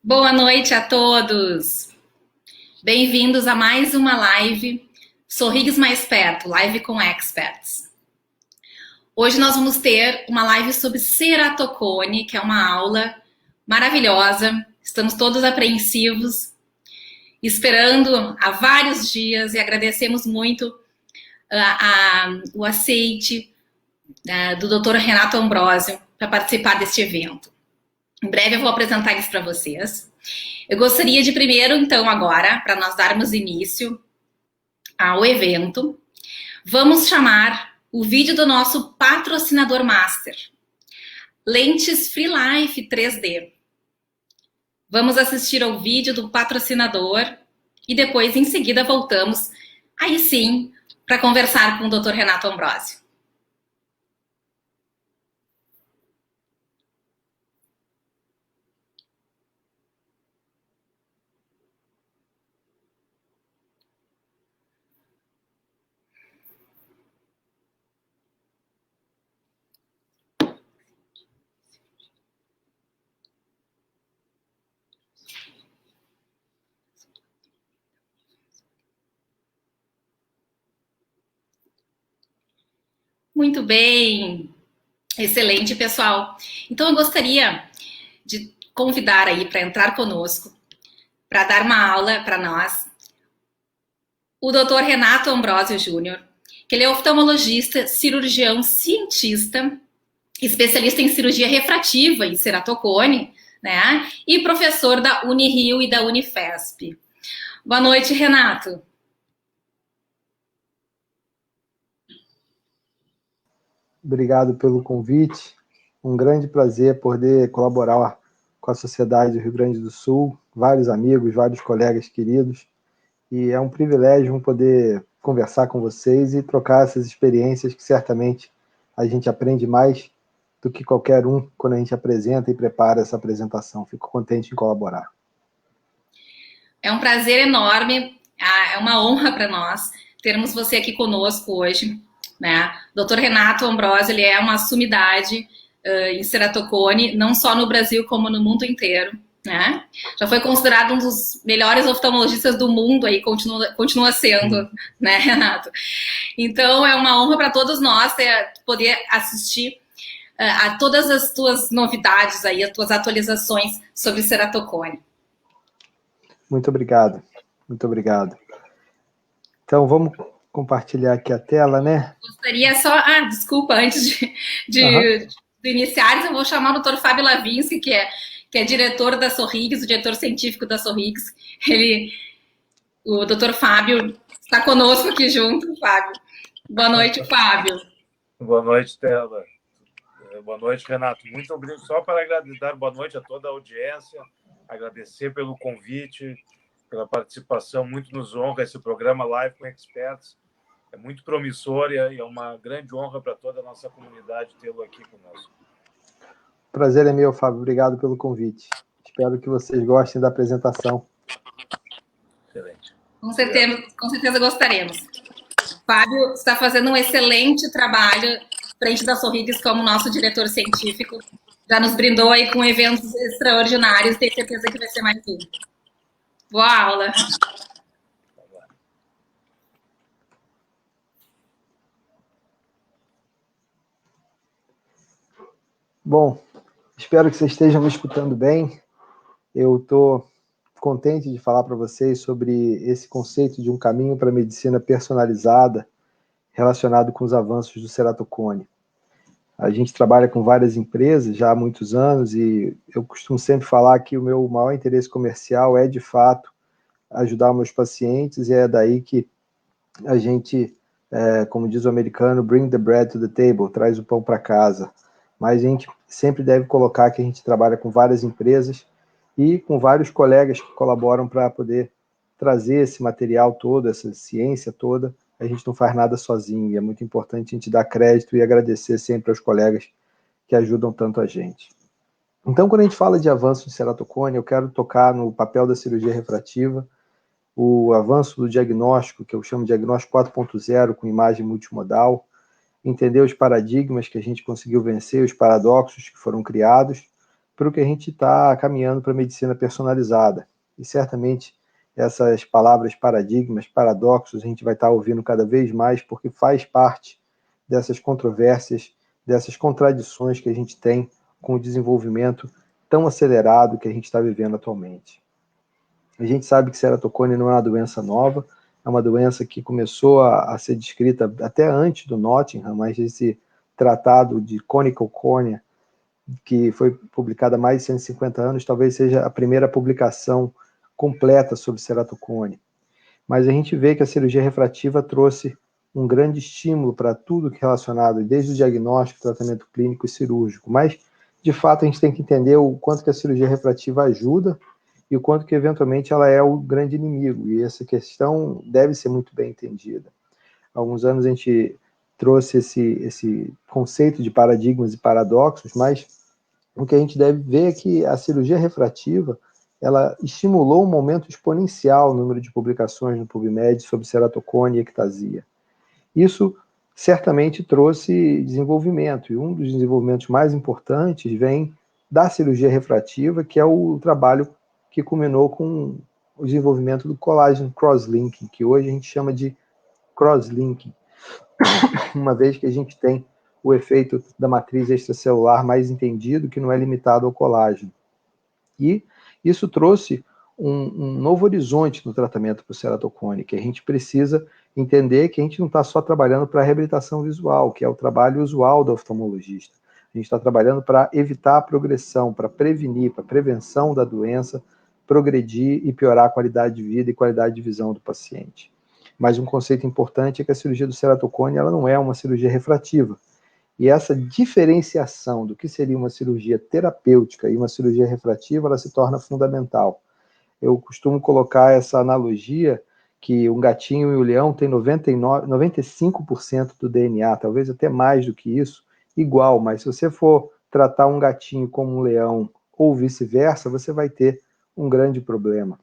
Boa noite a todos. Bem-vindos a mais uma live Sorrigs Mais Perto, live com experts. Hoje nós vamos ter uma live sobre ceratocone, que é uma aula maravilhosa. Estamos todos apreensivos, esperando há vários dias e agradecemos muito o aceite do Dr. Renato Ambrosio para participar deste evento. Em breve eu vou apresentar eles para vocês. Eu gostaria de primeiro, então, agora, para nós darmos início ao evento, vamos chamar o vídeo do nosso patrocinador master, Lentes Free Life 3D. Vamos assistir ao vídeo do patrocinador e depois, em seguida, voltamos, aí sim, para conversar com o Dr. Renato Ambrosio. Muito bem, excelente, pessoal. Então, eu gostaria de convidar aí para entrar conosco, para dar uma aula para nós, o Dr. Renato Ambrosio Júnior, que ele é oftalmologista, cirurgião, cientista, especialista em cirurgia refrativa e ceratocone, né? E professor da Unirio e da Unifesp. Boa noite, Renato. Obrigado pelo convite. Um grande prazer poder colaborar com a sociedade do Rio Grande do Sul, vários amigos, vários colegas queridos, e é um privilégio poder conversar com vocês e trocar essas experiências que certamente a gente aprende mais do que qualquer um quando a gente apresenta e prepara essa apresentação. Fico contente em colaborar. É um prazer enorme, é uma honra para nós termos você aqui conosco hoje, né? Dr. Renato Ambrosio, ele é uma sumidade em ceratocone, não só no Brasil como no mundo inteiro, né? Já foi considerado um dos melhores oftalmologistas do mundo aí, continua sendo, né, Renato? Então é uma honra para todos nós poder assistir a todas as tuas novidades aí, as tuas atualizações sobre ceratocone. Muito obrigado, muito obrigado. Então vamos compartilhar aqui a tela, né? Gostaria só... desculpa, antes de iniciar, eu vou chamar o Dr. Fábio Lavinsky, que é diretor da Sorrigs, o diretor científico da Sorrigs. O Dr. Fábio está conosco aqui junto, Fábio. Boa noite, Fábio. Boa noite, Tela. Boa noite, Renato. Muito obrigado. Só para dar boa noite a toda a audiência, agradecer pelo convite, pela participação. Muito nos honra esse programa Live com Experts. É muito promissor e é uma grande honra para toda a nossa comunidade tê-lo aqui conosco. O prazer é meu, Fábio. Obrigado pelo convite. Espero que vocês gostem da apresentação. Excelente. Com certeza gostaremos. O Fábio está fazendo um excelente trabalho frente da Sorrigs como nosso diretor científico. Já nos brindou aí com eventos extraordinários. Tenho certeza que vai ser mais um. Boa aula. Bom, espero que vocês estejam me escutando bem. Eu estou contente de falar para vocês sobre esse conceito de um caminho para a medicina personalizada relacionado com os avanços do ceratocone. A gente trabalha com várias empresas já há muitos anos e eu costumo sempre falar que o meu maior interesse comercial é, de fato, ajudar meus pacientes, e é daí que a gente, como diz o americano, bring the bread to the table, traz o pão para casa. Mas a gente sempre deve colocar que a gente trabalha com várias empresas e com vários colegas que colaboram para poder trazer esse material todo, essa ciência toda. A gente não faz nada sozinho, e é muito importante a gente dar crédito e agradecer sempre aos colegas que ajudam tanto a gente. Então, quando a gente fala de avanço de ceratocone, eu quero tocar no papel da cirurgia refrativa, o avanço do diagnóstico, que eu chamo de diagnóstico 4.0, com imagem multimodal, entender os paradigmas que a gente conseguiu vencer, os paradoxos que foram criados, para o que a gente está caminhando para a medicina personalizada. E certamente essas palavras paradigmas, paradoxos, a gente vai estar ouvindo cada vez mais, porque faz parte dessas controvérsias, dessas contradições que a gente tem com o desenvolvimento tão acelerado que a gente está vivendo atualmente. A gente sabe que ceratocone não é uma doença nova, é uma doença que começou a ser descrita até antes do Nottingham, mas esse tratado de conical cornea, que foi publicado há mais de 150 anos, talvez seja a primeira publicação completa sobre ceratocone. Mas a gente vê que a cirurgia refrativa trouxe um grande estímulo para tudo que é relacionado, desde o diagnóstico, tratamento clínico e cirúrgico. Mas, de fato, a gente tem que entender o quanto que a cirurgia refrativa ajuda e o quanto que, eventualmente, ela é o grande inimigo. E essa questão deve ser muito bem entendida. Há alguns anos a gente trouxe esse conceito de paradigmas e paradoxos, mas o que a gente deve ver é que a cirurgia refrativa ela estimulou um aumento exponencial no número de publicações no PubMed sobre ceratocone e ectasia. Isso certamente trouxe desenvolvimento, e um dos desenvolvimentos mais importantes vem da cirurgia refrativa, que é o trabalho que culminou com o desenvolvimento do colágeno cross-linking, que hoje a gente chama de cross-linking, uma vez que a gente tem o efeito da matriz extracelular mais entendido, que não é limitado ao colágeno. E isso trouxe um novo horizonte no tratamento para o ceratocone, que a gente precisa entender que a gente não está só trabalhando para a reabilitação visual, que é o trabalho usual do oftalmologista. A gente está trabalhando para evitar a progressão, para prevenir, para a prevenção da doença, progredir e piorar a qualidade de vida e qualidade de visão do paciente. Mas um conceito importante é que a cirurgia do ceratocone ela não é uma cirurgia refrativa. E essa diferenciação do que seria uma cirurgia terapêutica e uma cirurgia refrativa, ela se torna fundamental. Eu costumo colocar essa analogia que um gatinho e um leão têm 95% do DNA, talvez até mais do que isso, igual, mas se você for tratar um gatinho como um leão ou vice-versa, você vai ter um grande problema.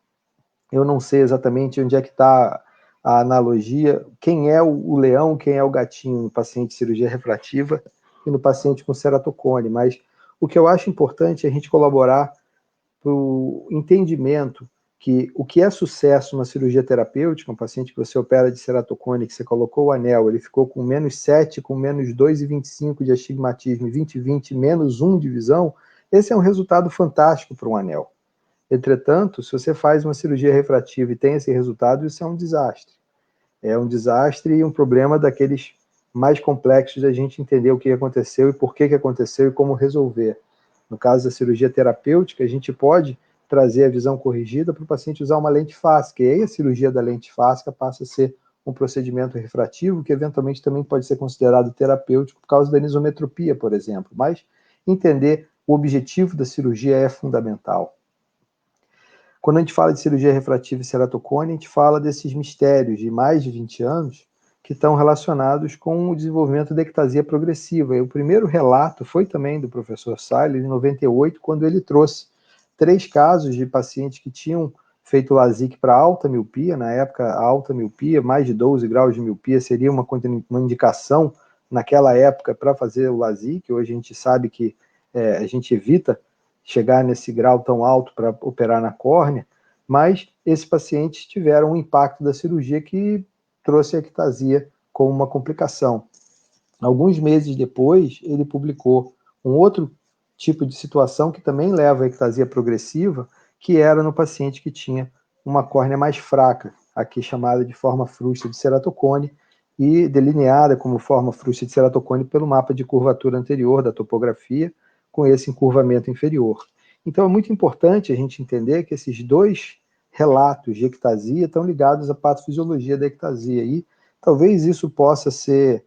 Eu não sei exatamente onde é que está a analogia, quem é o leão, quem é o gatinho no paciente de cirurgia refrativa e no paciente com ceratocone, mas o que eu acho importante é a gente colaborar para o entendimento que o que é sucesso na cirurgia terapêutica, um paciente que você opera de ceratocone, que você colocou o anel, ele ficou com -7, com -2,25 de astigmatismo, 20/20, -1 de visão, esse é um resultado fantástico para um anel. Entretanto, se você faz uma cirurgia refrativa e tem esse resultado, isso é um desastre. É um desastre e um problema daqueles mais complexos da gente entender o que aconteceu e por que aconteceu e como resolver. No caso da cirurgia terapêutica, a gente pode trazer a visão corrigida para o paciente usar uma lente fáscica, e aí a cirurgia da lente fáscica passa a ser um procedimento refrativo, que eventualmente também pode ser considerado terapêutico por causa da anisometropia, por exemplo. Mas entender o objetivo da cirurgia é fundamental. Quando a gente fala de cirurgia refrativa e ceratocone, a gente fala desses mistérios de mais de 20 anos que estão relacionados com o desenvolvimento da ectasia progressiva. E o primeiro relato foi também do professor Seiler, em 98, quando ele trouxe 3 casos de pacientes que tinham feito LASIK para alta miopia. Na época, a alta miopia, mais de 12 graus de miopia, seria uma indicação naquela época para fazer o LASIK. Hoje a gente sabe que a gente evita chegar nesse grau tão alto para operar na córnea, mas esses pacientes tiveram um impacto da cirurgia que trouxe a ectasia como uma complicação. Alguns meses depois, ele publicou um outro tipo de situação que também leva à ectasia progressiva, que era no paciente que tinha uma córnea mais fraca, aqui chamada de forma frustra de ceratocone, e delineada como forma frustra de ceratocone pelo mapa de curvatura anterior da topografia, com esse encurvamento inferior. Então é muito importante a gente entender que esses 2 relatos de ectasia estão ligados à patofisiologia da ectasia, e talvez isso possa ser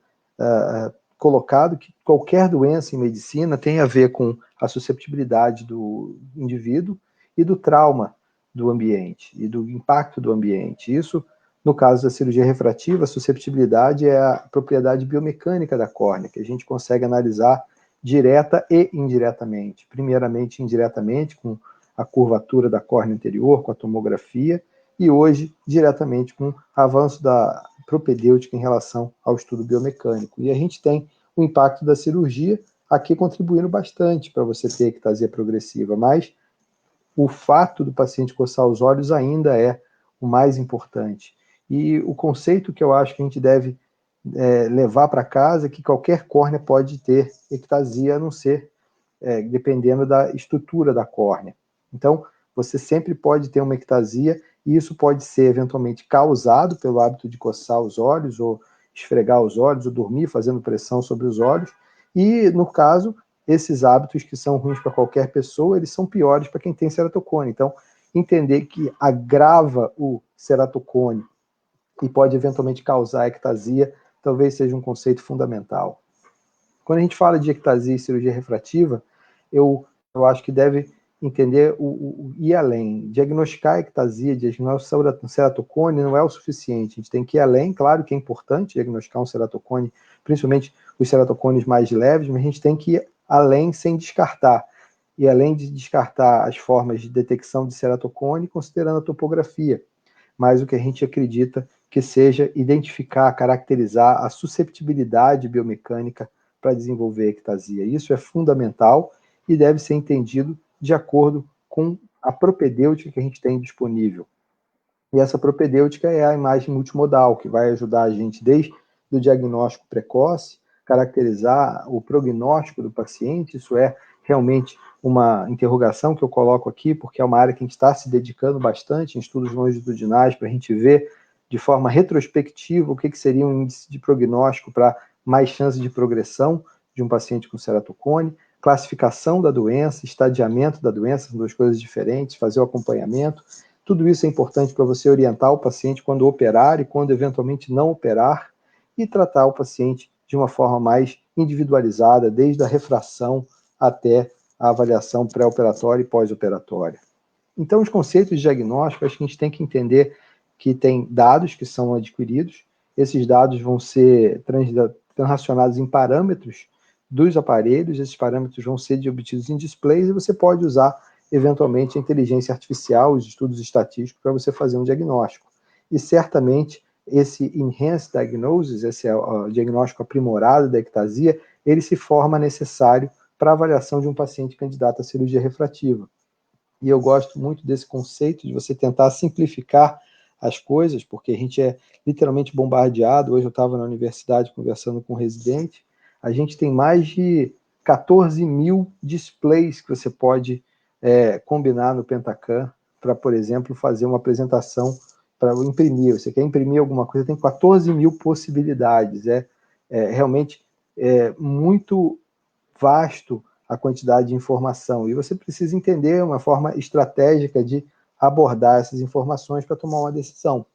colocado que qualquer doença em medicina tem a ver com a susceptibilidade do indivíduo e do trauma do ambiente, e do impacto do ambiente. Isso, no caso da cirurgia refrativa, a susceptibilidade é a propriedade biomecânica da córnea, que a gente consegue analisar direta e indiretamente. Primeiramente, indiretamente, com a curvatura da córnea anterior, com a tomografia, e hoje, diretamente, com o avanço da propedêutica em relação ao estudo biomecânico. E a gente tem o impacto da cirurgia aqui contribuindo bastante para você ter ectasia progressiva, mas o fato do paciente coçar os olhos ainda é o mais importante. E o conceito que eu acho que a gente deve levar para casa é que qualquer córnea pode ter ectasia, a não ser dependendo da estrutura da córnea. Então, você sempre pode ter uma ectasia, e isso pode ser eventualmente causado pelo hábito de coçar os olhos, ou esfregar os olhos, ou dormir fazendo pressão sobre os olhos, e, no caso, esses hábitos que são ruins para qualquer pessoa, eles são piores para quem tem ceratocone. Então, entender que agrava o ceratocone e pode eventualmente causar ectasia, talvez seja um conceito fundamental. Quando a gente fala de ectasia e cirurgia refrativa, eu acho que deve entender ir além. Diagnosticar a ectasia, diagnosticar o ceratocone não é o suficiente. A gente tem que ir além, claro que é importante diagnosticar um ceratocone, principalmente os ceratocones mais leves, mas a gente tem que ir além sem descartar. E além de descartar as formas de detecção de ceratocone, considerando a topografia. Mas o que a gente acredita que seja identificar, caracterizar a susceptibilidade biomecânica para desenvolver a ectasia. Isso é fundamental e deve ser entendido de acordo com a propedêutica que a gente tem disponível. E essa propedêutica é a imagem multimodal, que vai ajudar a gente desde o diagnóstico precoce, caracterizar o prognóstico do paciente. Isso é realmente uma interrogação que eu coloco aqui, porque é uma área que a gente está se dedicando bastante em estudos longitudinais, para a gente ver de forma retrospectiva o que seria um índice de prognóstico para mais chance de progressão de um paciente com ceratocone, classificação da doença, estadiamento da doença, são duas coisas diferentes, fazer o acompanhamento. Tudo isso é importante para você orientar o paciente quando operar e quando eventualmente não operar, e tratar o paciente de uma forma mais individualizada, desde a refração até a avaliação pré-operatória e pós-operatória. Então, os conceitos de diagnóstico, acho que a gente tem que entender que tem dados que são adquiridos, esses dados vão ser translacionados em parâmetros dos aparelhos, esses parâmetros vão ser obtidos em displays, e você pode usar, eventualmente, a inteligência artificial, os estudos estatísticos, para você fazer um diagnóstico. E, certamente, esse Enhanced Diagnosis, esse diagnóstico aprimorado da ectasia, ele se forma necessário para a avaliação de um paciente candidato à cirurgia refrativa. E eu gosto muito desse conceito de você tentar simplificar as coisas, porque a gente é literalmente bombardeado. Hoje eu estava na universidade conversando com um residente, a gente tem mais de 14 mil displays que você pode combinar no Pentacam para, por exemplo, fazer uma apresentação para imprimir. Você quer imprimir alguma coisa, tem 14 mil possibilidades. Realmente muito vasto a quantidade de informação, e você precisa entender uma forma estratégica de abordar essas informações para tomar uma decisão.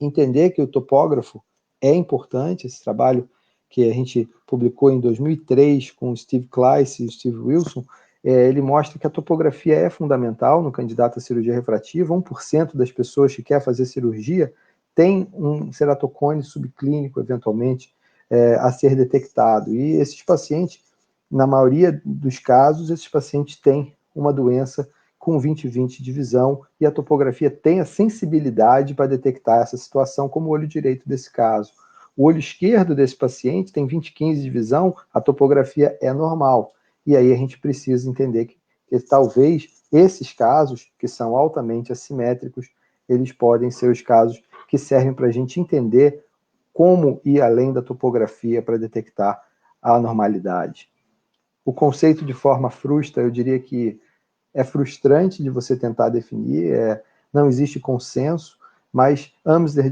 Entender que o topógrafo é importante, esse trabalho que a gente publicou em 2003 com o Steve Kleiss e o Steve Wilson, ele mostra que a topografia é fundamental no candidato à cirurgia refrativa. 1% das pessoas que quer fazer cirurgia tem um ceratocone subclínico, eventualmente, a ser detectado. E esses pacientes, na maioria dos casos, esses pacientes têm uma doença com 20/20 de visão, e a topografia tem a sensibilidade para detectar essa situação, como o olho direito desse caso. O olho esquerdo desse paciente tem 20/15 de visão, a topografia é normal. E aí a gente precisa entender que talvez esses casos, que são altamente assimétricos, eles podem ser os casos que servem para a gente entender como ir além da topografia para detectar a anormalidade. O conceito de forma frustra, eu diria que é frustrante de você tentar definir, não existe consenso, mas Amsler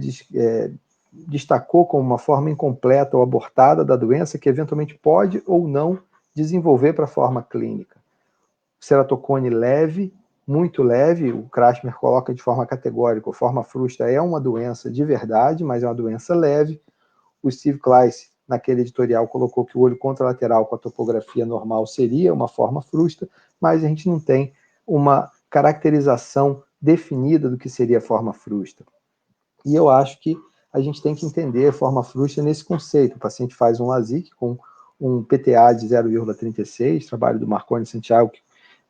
destacou como uma forma incompleta ou abortada da doença que eventualmente pode ou não desenvolver para a forma clínica. O ceratocone leve, muito leve, o Krasmer coloca de forma categórica, a forma frustra é uma doença de verdade, mas é uma doença leve. O Steve Kleiss, naquele editorial, colocou que o olho contralateral com a topografia normal seria uma forma frustra, mas a gente não tem uma caracterização definida do que seria a forma frustra. E eu acho que a gente tem que entender a forma frustra nesse conceito. O paciente faz um LASIK com um PTA de 0,36, trabalho do Marconi Santiago, que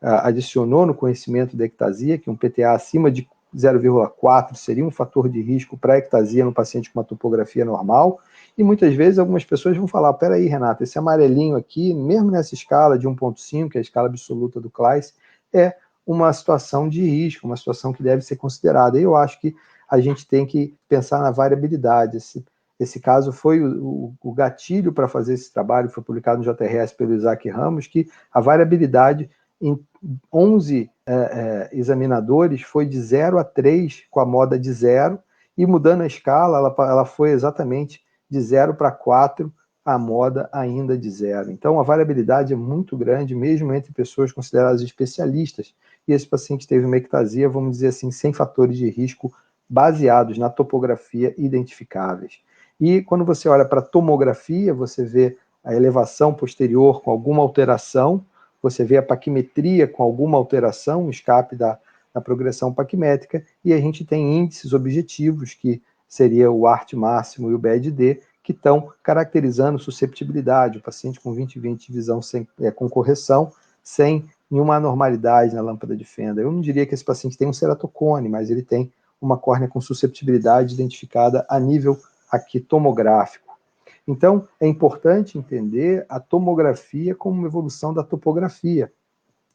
adicionou no conhecimento da ectasia, que um PTA acima de 0,4 seria um fator de risco para ectasia no paciente com uma topografia normal, E muitas vezes algumas pessoas vão falar, peraí, Renato, esse amarelinho aqui, mesmo nessa escala de 1,5, que é a escala absoluta do Kleist, é uma situação de risco, uma situação que deve ser considerada. E eu acho que a gente tem que pensar na variabilidade. Esse caso foi o gatilho para fazer esse trabalho, foi publicado no JRS pelo Isaac Ramos, que a variabilidade em 11 examinadores foi de 0 a 3, com a moda de 0, e mudando a escala, ela foi exatamente de 0 para 4, a moda ainda de 0. Então, a variabilidade é muito grande, mesmo entre pessoas consideradas especialistas, e esse paciente teve uma ectasia, vamos dizer assim, sem fatores de risco baseados na topografia identificáveis. E quando você olha para a tomografia, você vê a elevação posterior com alguma alteração, você vê a paquimetria com alguma alteração, o escape da progressão paquimétrica, e a gente tem índices objetivos, que seria o ART máximo e o BED-D, que estão caracterizando susceptibilidade, o paciente com 20/20 de visão com correção, sem nenhuma anormalidade na lâmpada de fenda. Eu não diria que esse paciente tem um ceratocone, mas ele tem uma córnea com susceptibilidade identificada a nível aqui tomográfico. Então, é importante entender a tomografia como uma evolução da topografia.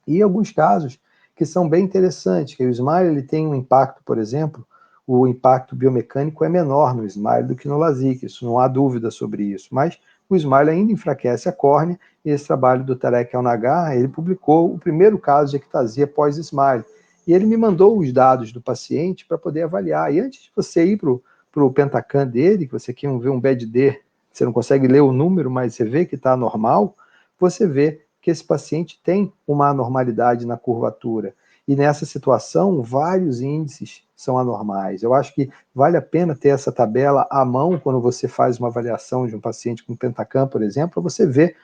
E alguns casos que são bem interessantes, que o SMILE ele tem um impacto, por exemplo, o impacto biomecânico é menor no SMILE do que no LASIK, isso não há dúvida sobre isso, mas o SMILE ainda enfraquece a córnea, e esse trabalho do Tarek El-Nagar, ele publicou o primeiro caso de ectasia pós-SMILE, e ele me mandou os dados do paciente para poder avaliar, e antes de você ir para o Pentacan dele, que você quer ver um BED-D, você não consegue ler o número, mas você vê que está normal, você vê que esse paciente tem uma anormalidade na curvatura. E nessa situação, vários índices são anormais. Eu acho que vale a pena ter essa tabela à mão quando você faz uma avaliação de um paciente com Pentacan, por exemplo, para você ver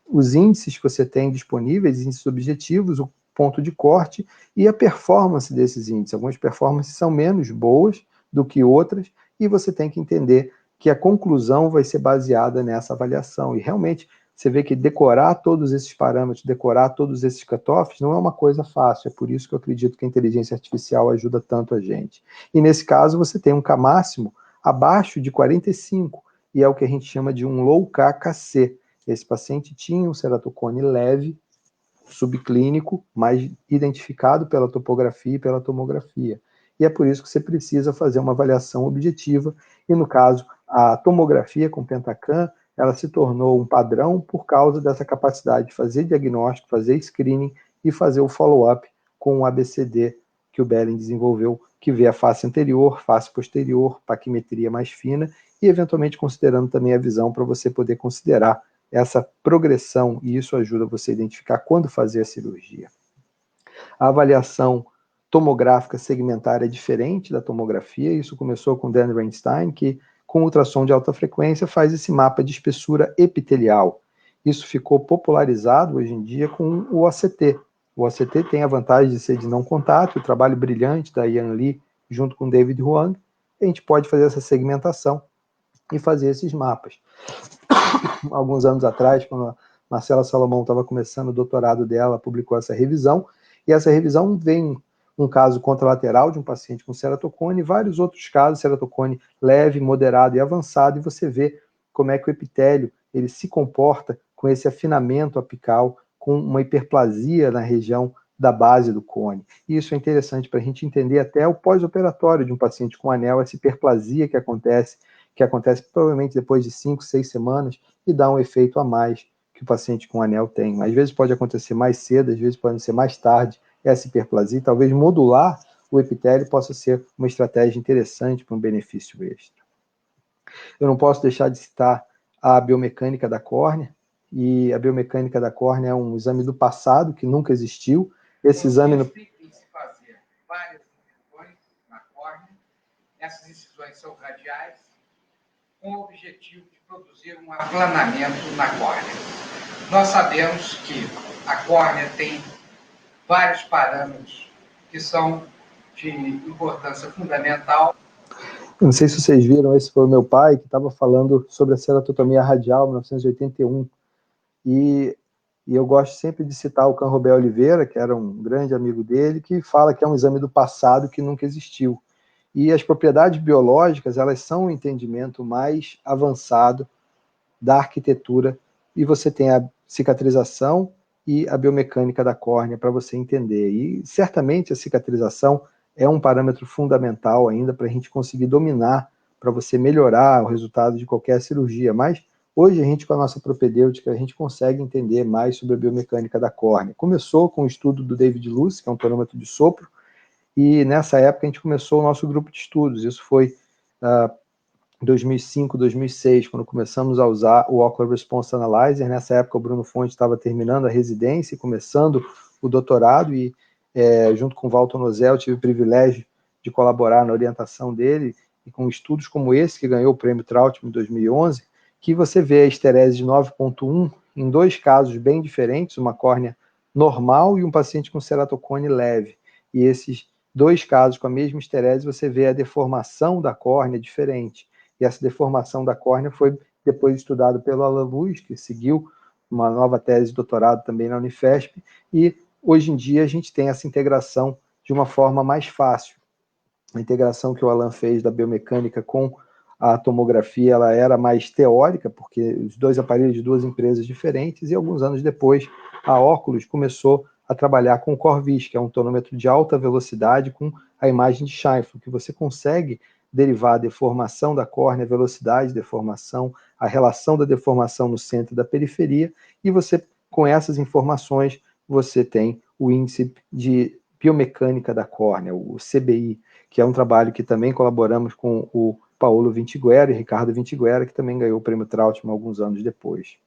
os índices que você tem disponíveis, índices objetivos, o ponto de corte e a performance desses índices. Algumas performances são menos boas do que outras, e você tem que entender que a conclusão vai ser baseada nessa avaliação. E realmente, você vê que decorar todos esses parâmetros, decorar todos esses cutoffs, não é uma coisa fácil. É por isso que eu acredito que a inteligência artificial ajuda tanto a gente. E nesse caso, você tem um K máximo abaixo de 45, e é o que a gente chama de um low KKC. Esse paciente tinha um ceratocone leve, subclínico, mas identificado pela topografia e pela tomografia. E é por isso que você precisa fazer uma avaliação objetiva, e no caso, a tomografia com Pentacan, ela se tornou um padrão por causa dessa capacidade de fazer diagnóstico, fazer screening e fazer o follow-up com o ABCD que o Behling desenvolveu, que vê a face anterior, face posterior, paquimetria mais fina, e eventualmente considerando também a visão para você poder considerar essa progressão, e isso ajuda você a identificar quando fazer a cirurgia. A avaliação tomográfica segmentar é diferente da tomografia, isso começou com Dan Reinstein, que com ultrassom de alta frequência faz esse mapa de espessura epitelial. Isso ficou popularizado hoje em dia com o OCT. O OCT tem a vantagem de ser de não contato, o trabalho brilhante da Yan Li junto com David Huang, a gente pode fazer essa segmentação e fazer esses mapas. Alguns anos atrás, quando a Marcela Salomão estava começando o doutorado dela, publicou essa revisão, e essa revisão vem um caso contralateral de um paciente com ceratocone, e vários outros casos, ceratocone leve, moderado e avançado, e você vê como é que o epitélio ele se comporta com esse afinamento apical, com uma hiperplasia na região da base do cone. E isso é interessante para a gente entender até o pós-operatório de um paciente com anel, essa hiperplasia que acontece provavelmente depois de 5, 6 semanas, e dá um efeito a mais que o paciente com anel tem. Às vezes pode acontecer mais cedo, às vezes pode ser mais tarde, essa hiperplasia, talvez modular o epitélio possa ser uma estratégia interessante para um benefício extra. Eu não posso deixar de citar a biomecânica da córnea, e a biomecânica da córnea é um exame do passado, que nunca existiu. Esse exame... Se fazer várias incisões na córnea, essas incisões são radiais, com o objetivo de produzir um aplanamento na córnea. Nós sabemos que a córnea tem vários parâmetros que são de importância fundamental. Não sei se vocês viram, esse foi o meu pai, que estava falando sobre a ceratotomia radial, em 1981, e eu gosto sempre de citar o Canrobé Oliveira, que era um grande amigo dele, que fala que é um exame do passado que nunca existiu. E as propriedades biológicas, elas são um entendimento mais avançado da arquitetura, e você tem a cicatrização e a biomecânica da córnea para você entender. E certamente a cicatrização é um parâmetro fundamental ainda para a gente conseguir dominar, para você melhorar o resultado de qualquer cirurgia. Mas hoje a gente, com a nossa propedêutica, a gente consegue entender mais sobre a biomecânica da córnea. Começou com o estudo do David Luce, que é um tonômetro de sopro, e nessa época a gente começou o nosso grupo de estudos. Isso foi 2005, 2006, quando começamos a usar o Ocular Response Analyzer. Nessa época o Bruno Fonte estava terminando a residência e começando o doutorado, e junto com o Walter Nozel tive o privilégio de colaborar na orientação dele, e com estudos como esse, que ganhou o prêmio Trautmann em 2011, que você vê a esterese de 9.1 em 2 casos bem diferentes, uma córnea normal e um paciente com ceratocone leve. E esses 2 casos com a mesma esterese, você vê a deformação da córnea diferente. E essa deformação da córnea foi depois estudado pelo Alan Luz, que seguiu uma nova tese de doutorado também na Unifesp, e hoje em dia a gente tem essa integração de uma forma mais fácil. A integração que o Alan fez da biomecânica com a tomografia, ela era mais teórica, porque os 2 aparelhos de 2 empresas diferentes, e alguns anos depois a Oculus começou a trabalhar com o Corvis, que é um tonômetro de alta velocidade com a imagem de Scheinfeld, que você consegue derivar a deformação da córnea, a velocidade de deformação, a relação da deformação no centro e da periferia, e você, com essas informações, você tem o índice de biomecânica da córnea, o CBI, que é um trabalho que também colaboramos com o Paulo Vintiguera e Ricardo Vintiguera, que também ganhou o prêmio Trautmann alguns anos depois.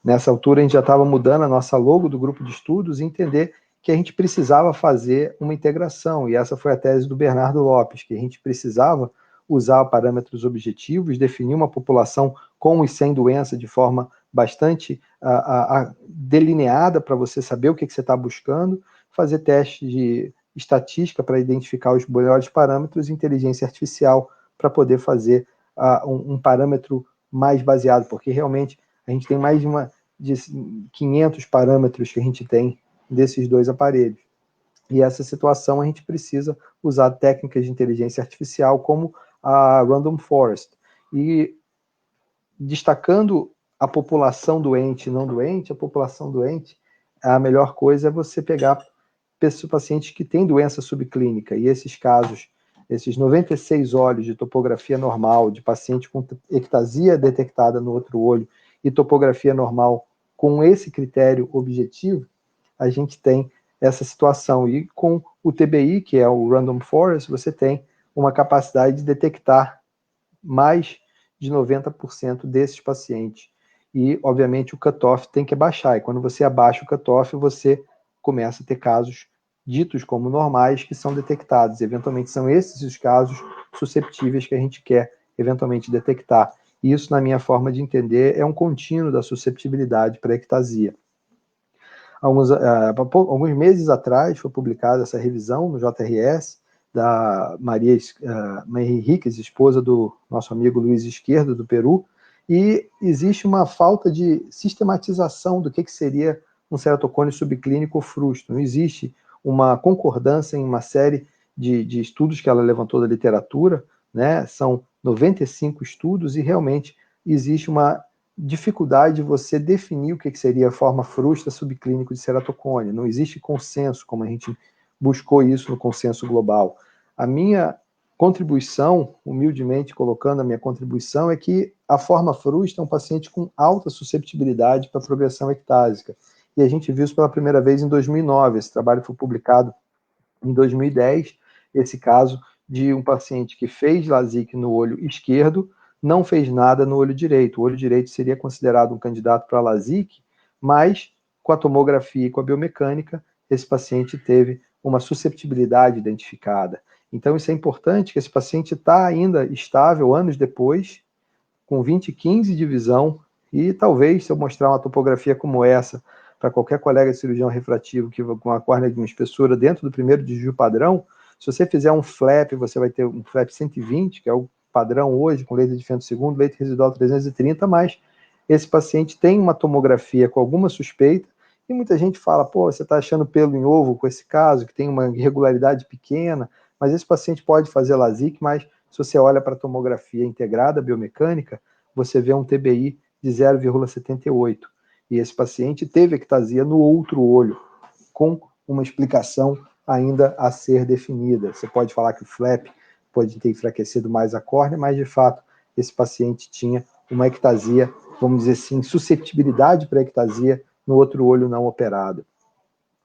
Nessa altura, a gente já estava mudando a nossa logo do grupo de estudos e entender que a gente precisava fazer uma integração, e essa foi a tese do Bernardo Lopes, que a gente precisava usar parâmetros objetivos, definir uma população com e sem doença de forma bastante delineada para você saber o que você está buscando, fazer testes de estatística para identificar os melhores parâmetros e inteligência artificial para poder fazer um parâmetro mais baseado, porque realmente a gente tem mais de 500 parâmetros que a gente tem desses 2 aparelhos. E essa situação a gente precisa usar técnicas de inteligência artificial como a Random Forest. E destacando a população doente e não doente, a população doente, a melhor coisa é você pegar pacientes que têm doença subclínica, e esses casos, esses 96 olhos de topografia normal, de paciente com ectasia detectada no outro olho e topografia normal com esse critério objetivo, a gente tem essa situação. E com o TBI, que é o Random Forest, você tem uma capacidade de detectar mais de 90% desses pacientes. E, obviamente, o cutoff tem que baixar. E quando você abaixa o cutoff, você começa a ter casos ditos como normais que são detectados. Eventualmente, são esses os casos susceptíveis que a gente quer, eventualmente, detectar. E isso, na minha forma de entender, é um contínuo da susceptibilidade para a ectasia. Alguns meses atrás foi publicada essa revisão no JRS da Maria Henriquez, esposa do nosso amigo Luiz Esquerdo, do Peru, e existe uma falta de sistematização do que seria um ceratocone subclínico frustro. Não existe uma concordância em uma série de estudos que ela levantou da literatura, né? São 95 estudos e realmente existe uma dificuldade de você definir o que seria a forma frustra subclínico de ceratocone. Não existe consenso, como a gente buscou isso no consenso global. A minha contribuição, humildemente colocando a minha contribuição, é que a forma frustra é um paciente com alta susceptibilidade para progressão ectásica. E a gente viu isso pela primeira vez em 2009. Esse trabalho foi publicado em 2010, esse caso de um paciente que fez LASIK no olho esquerdo, não fez nada no olho direito. O olho direito seria considerado um candidato para LASIK, mas com a tomografia e com a biomecânica, esse paciente teve uma susceptibilidade identificada. Então, isso é importante, que esse paciente está ainda estável anos depois, com 20/15 de visão, e talvez, se eu mostrar uma topografia como essa, para qualquer colega de cirurgião refrativo que com a córnea de uma espessura dentro do primeiro desvio padrão, se você fizer um flap, você vai ter um flap 120, que é o padrão hoje, com leite de fento segundo, leite residual 330, mas esse paciente tem uma tomografia com alguma suspeita, e muita gente fala, pô, você está achando pelo em ovo com esse caso, que tem uma irregularidade pequena, mas esse paciente pode fazer LASIK, mas se você olha para a tomografia integrada biomecânica, você vê um TBI de 0,78. E esse paciente teve ectasia no outro olho, com uma explicação ainda a ser definida. Você pode falar que o flap pode ter enfraquecido mais a córnea, mas de fato esse paciente tinha uma ectasia, vamos dizer assim, susceptibilidade para ectasia no outro olho não operado.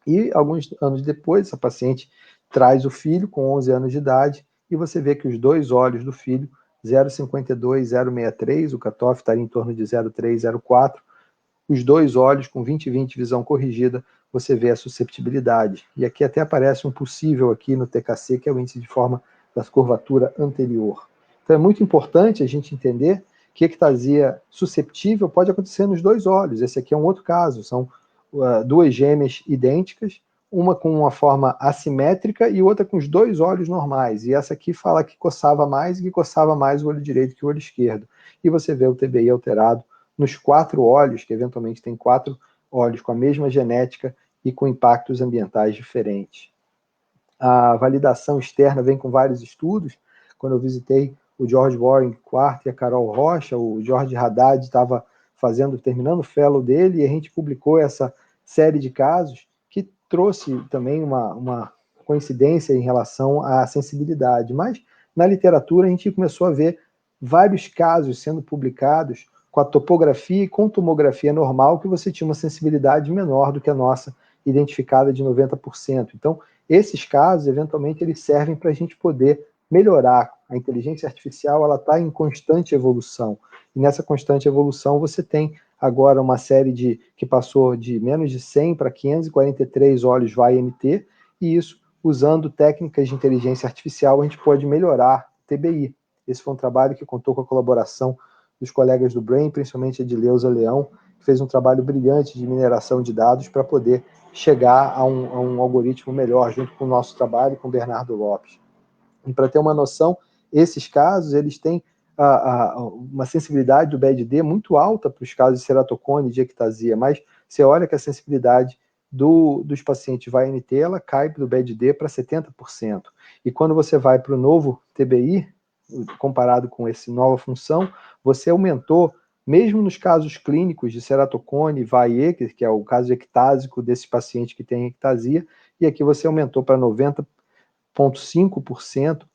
E alguns anos depois, essa paciente traz o filho com 11 anos de idade e você vê que os dois olhos do filho, 0,52, 0,63, o cutoff estaria em torno de 0,3, 0,4, os dois olhos com 20/20 visão corrigida, você vê a susceptibilidade. E aqui até aparece um possível aqui no TKC, que é o índice de forma da curvatura anterior. Então é muito importante a gente entender que ectasia susceptível pode acontecer nos dois olhos. Esse aqui é um outro caso, são duas gêmeas idênticas, uma com uma forma assimétrica e outra com os dois olhos normais. E essa aqui fala que coçava mais e que coçava mais o olho direito que o olho esquerdo. E você vê o TBI alterado nos 4 olhos, que eventualmente tem 4 olhos com a mesma genética e com impactos ambientais diferentes. A validação externa vem com vários estudos. Quando eu visitei o George Warren IV e a Carol Rocha, o Jorge Haddad estava terminando o fellow dele, e a gente publicou essa série de casos que trouxe também uma coincidência em relação à sensibilidade. Mas na literatura a gente começou a ver vários casos sendo publicados com a topografia e com tomografia normal, que você tinha uma sensibilidade menor do que a nossa, identificada de 90%. Então, esses casos, eventualmente, eles servem para a gente poder melhorar. A inteligência artificial ela está em constante evolução. E nessa constante evolução, você tem agora uma série que passou de menos de 100 para 543 olhos VAI-NT, e isso, usando técnicas de inteligência artificial, a gente pode melhorar o TBI. Esse foi um trabalho que contou com a colaboração dos colegas do Brain, principalmente a Edileuza Leão, que fez um trabalho brilhante de mineração de dados para poder chegar a um algoritmo melhor, junto com o nosso trabalho, com o Bernardo Lopes. E para ter uma noção, esses casos, eles têm uma sensibilidade do BED-D muito alta para os casos de ceratocone e de ectasia, mas você olha que a sensibilidade dos pacientes VAI-NT, ela cai do BED-D para 70%. E quando você vai para o novo TBI, comparado com essa nova função, você aumentou, mesmo nos casos clínicos de ceratocone e VAIE, que é o caso ectásico desses pacientes que têm ectasia, e aqui você aumentou para 90,5%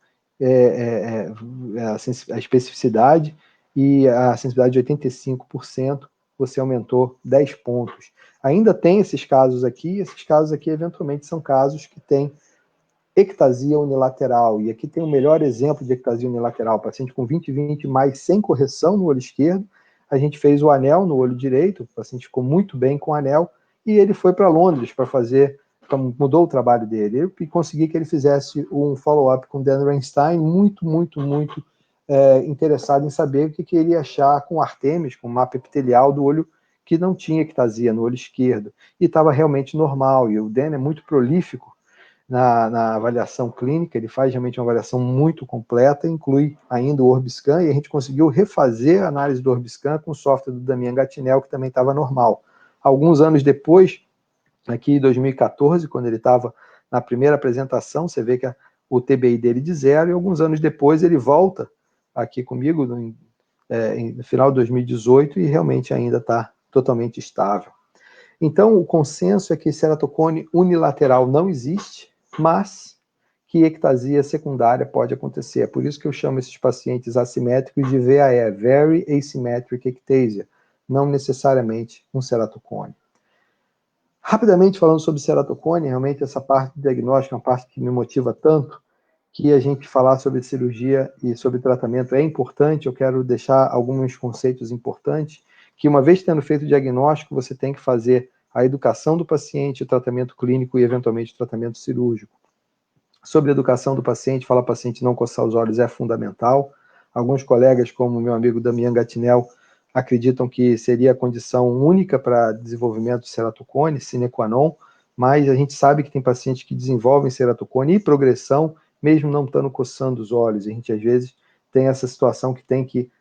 a especificidade, e a sensibilidade de 85%, você aumentou 10 pontos. Ainda tem esses casos aqui eventualmente são casos que têm ectasia unilateral, e aqui tem o melhor exemplo de ectasia unilateral, paciente com 20/20 mais sem correção no olho esquerdo, a gente fez o anel no olho direito, o paciente ficou muito bem com o anel, e ele foi para Londres para mudou o trabalho dele, e consegui que ele fizesse um follow-up com Dan Reinstein, muito interessado em saber o que ele ia achar com Artemis, com o mapa epitelial do olho que não tinha ectasia no olho esquerdo, e estava realmente normal, e o Dan é muito prolífico na avaliação clínica, ele faz realmente uma avaliação muito completa, inclui ainda o Orbiscan, e a gente conseguiu refazer a análise do Orbiscan com o software do Damian Gatinel, que também estava normal. Alguns anos depois, aqui em 2014, quando ele estava na primeira apresentação, você vê que o TBI dele de 0, e alguns anos depois ele volta aqui comigo no final de 2018, e realmente ainda está totalmente estável. Então, o consenso é que ceratocone unilateral não existe, mas que ectasia secundária pode acontecer. É por isso que eu chamo esses pacientes assimétricos de VAE, Very Asymmetric Ectasia, não necessariamente um ceratocone. Rapidamente falando sobre ceratocone, realmente essa parte de diagnóstico é uma parte que me motiva tanto, que a gente falar sobre cirurgia e sobre tratamento é importante. Eu quero deixar alguns conceitos importantes, que uma vez tendo feito o diagnóstico, você tem que fazer a educação do paciente, o tratamento clínico e, eventualmente, o tratamento cirúrgico. Sobre a educação do paciente, falar para o paciente não coçar os olhos é fundamental. Alguns colegas, como o meu amigo Damian Gatinel, acreditam que seria a condição única para desenvolvimento de ceratocone, sine qua non, mas a gente sabe que tem pacientes que desenvolvem ceratocone e progressão, mesmo não estando coçando os olhos. A gente, às vezes, tem essa situação que tem que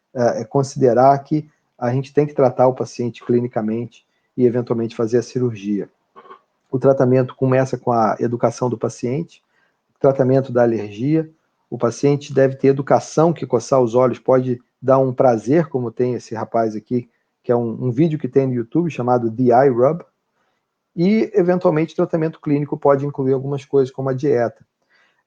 considerar que a gente tem que tratar o paciente clinicamente e, eventualmente, fazer a cirurgia. O tratamento começa com a educação do paciente, tratamento da alergia. O paciente deve ter educação, que coçar os olhos pode dar um prazer, como tem esse rapaz aqui, que é um vídeo que tem no YouTube chamado The Eye Rub. E, eventualmente, tratamento clínico pode incluir algumas coisas, como a dieta.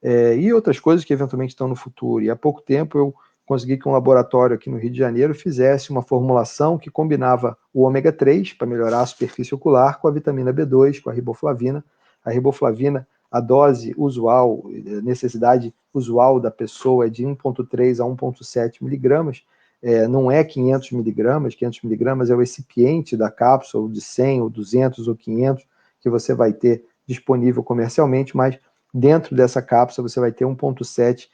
E outras coisas que, eventualmente, estão no futuro. E há pouco tempo eu consegui que um laboratório aqui no Rio de Janeiro fizesse uma formulação que combinava o ômega 3, para melhorar a superfície ocular, com a vitamina B2, com a riboflavina. A riboflavina, a dose usual, necessidade usual da pessoa é de 1,3 a 1,7 miligramas, não é 500 miligramas, 500 miligramas é o recipiente da cápsula, ou de 100, ou 200, ou 500, que você vai ter disponível comercialmente, mas dentro dessa cápsula você vai ter 1,7,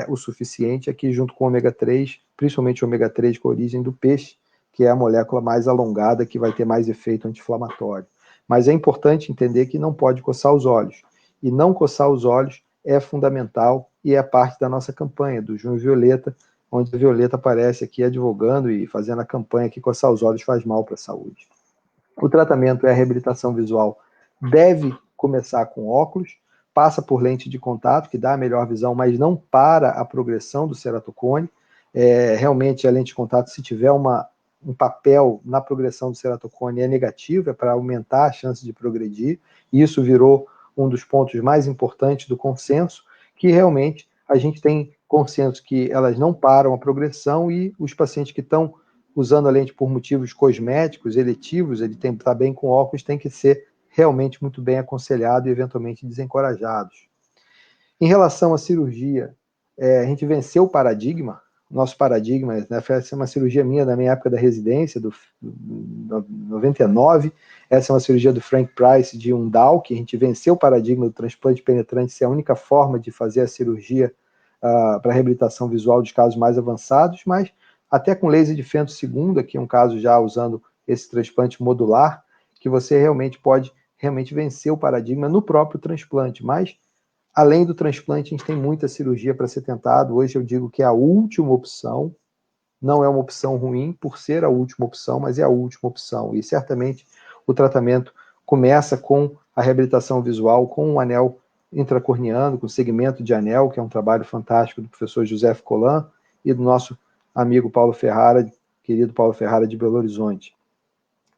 o suficiente, aqui junto com o ômega 3, principalmente o ômega 3 com a origem do peixe, que é a molécula mais alongada, que vai ter mais efeito anti-inflamatório. Mas é importante entender que não pode coçar os olhos, e não coçar os olhos é fundamental e é parte da nossa campanha, do Junho Violeta, onde a Violeta aparece aqui advogando e fazendo a campanha que coçar os olhos faz mal para a saúde. O tratamento a reabilitação visual deve começar com óculos, passa por lente de contato, que dá a melhor visão, mas não para a progressão do ceratocone. Realmente, a lente de contato, se tiver um papel na progressão do ceratocone, é negativo, é para aumentar a chance de progredir. E isso virou um dos pontos mais importantes do consenso, que realmente a gente tem consenso que elas não param a progressão, e os pacientes que estão usando a lente por motivos cosméticos, eletivos, ele tem que estar bem com óculos, tem que ser realmente muito bem aconselhado e eventualmente desencorajados. Em relação à cirurgia, a gente venceu o paradigma. Nosso paradigma, né, foi uma cirurgia minha na minha época da residência, do 99. Essa é uma cirurgia do Frank Price de Undal, que a gente venceu o paradigma do transplante penetrante ser a única forma de fazer a cirurgia para reabilitação visual dos casos mais avançados, mas até com laser de Fento II, aqui é um caso já usando esse transplante modular, que você realmente pode vencer o paradigma no próprio transplante. Mas, além do transplante, a gente tem muita cirurgia para ser tentado. Hoje eu digo que é a última opção, não é uma opção ruim por ser a última opção, mas é a última opção. E certamente o tratamento começa com a reabilitação visual, com um anel intracorneano, com segmento de anel, que é um trabalho fantástico do professor José Colan e do nosso amigo Paulo Ferrara, querido Paulo Ferrara de Belo Horizonte.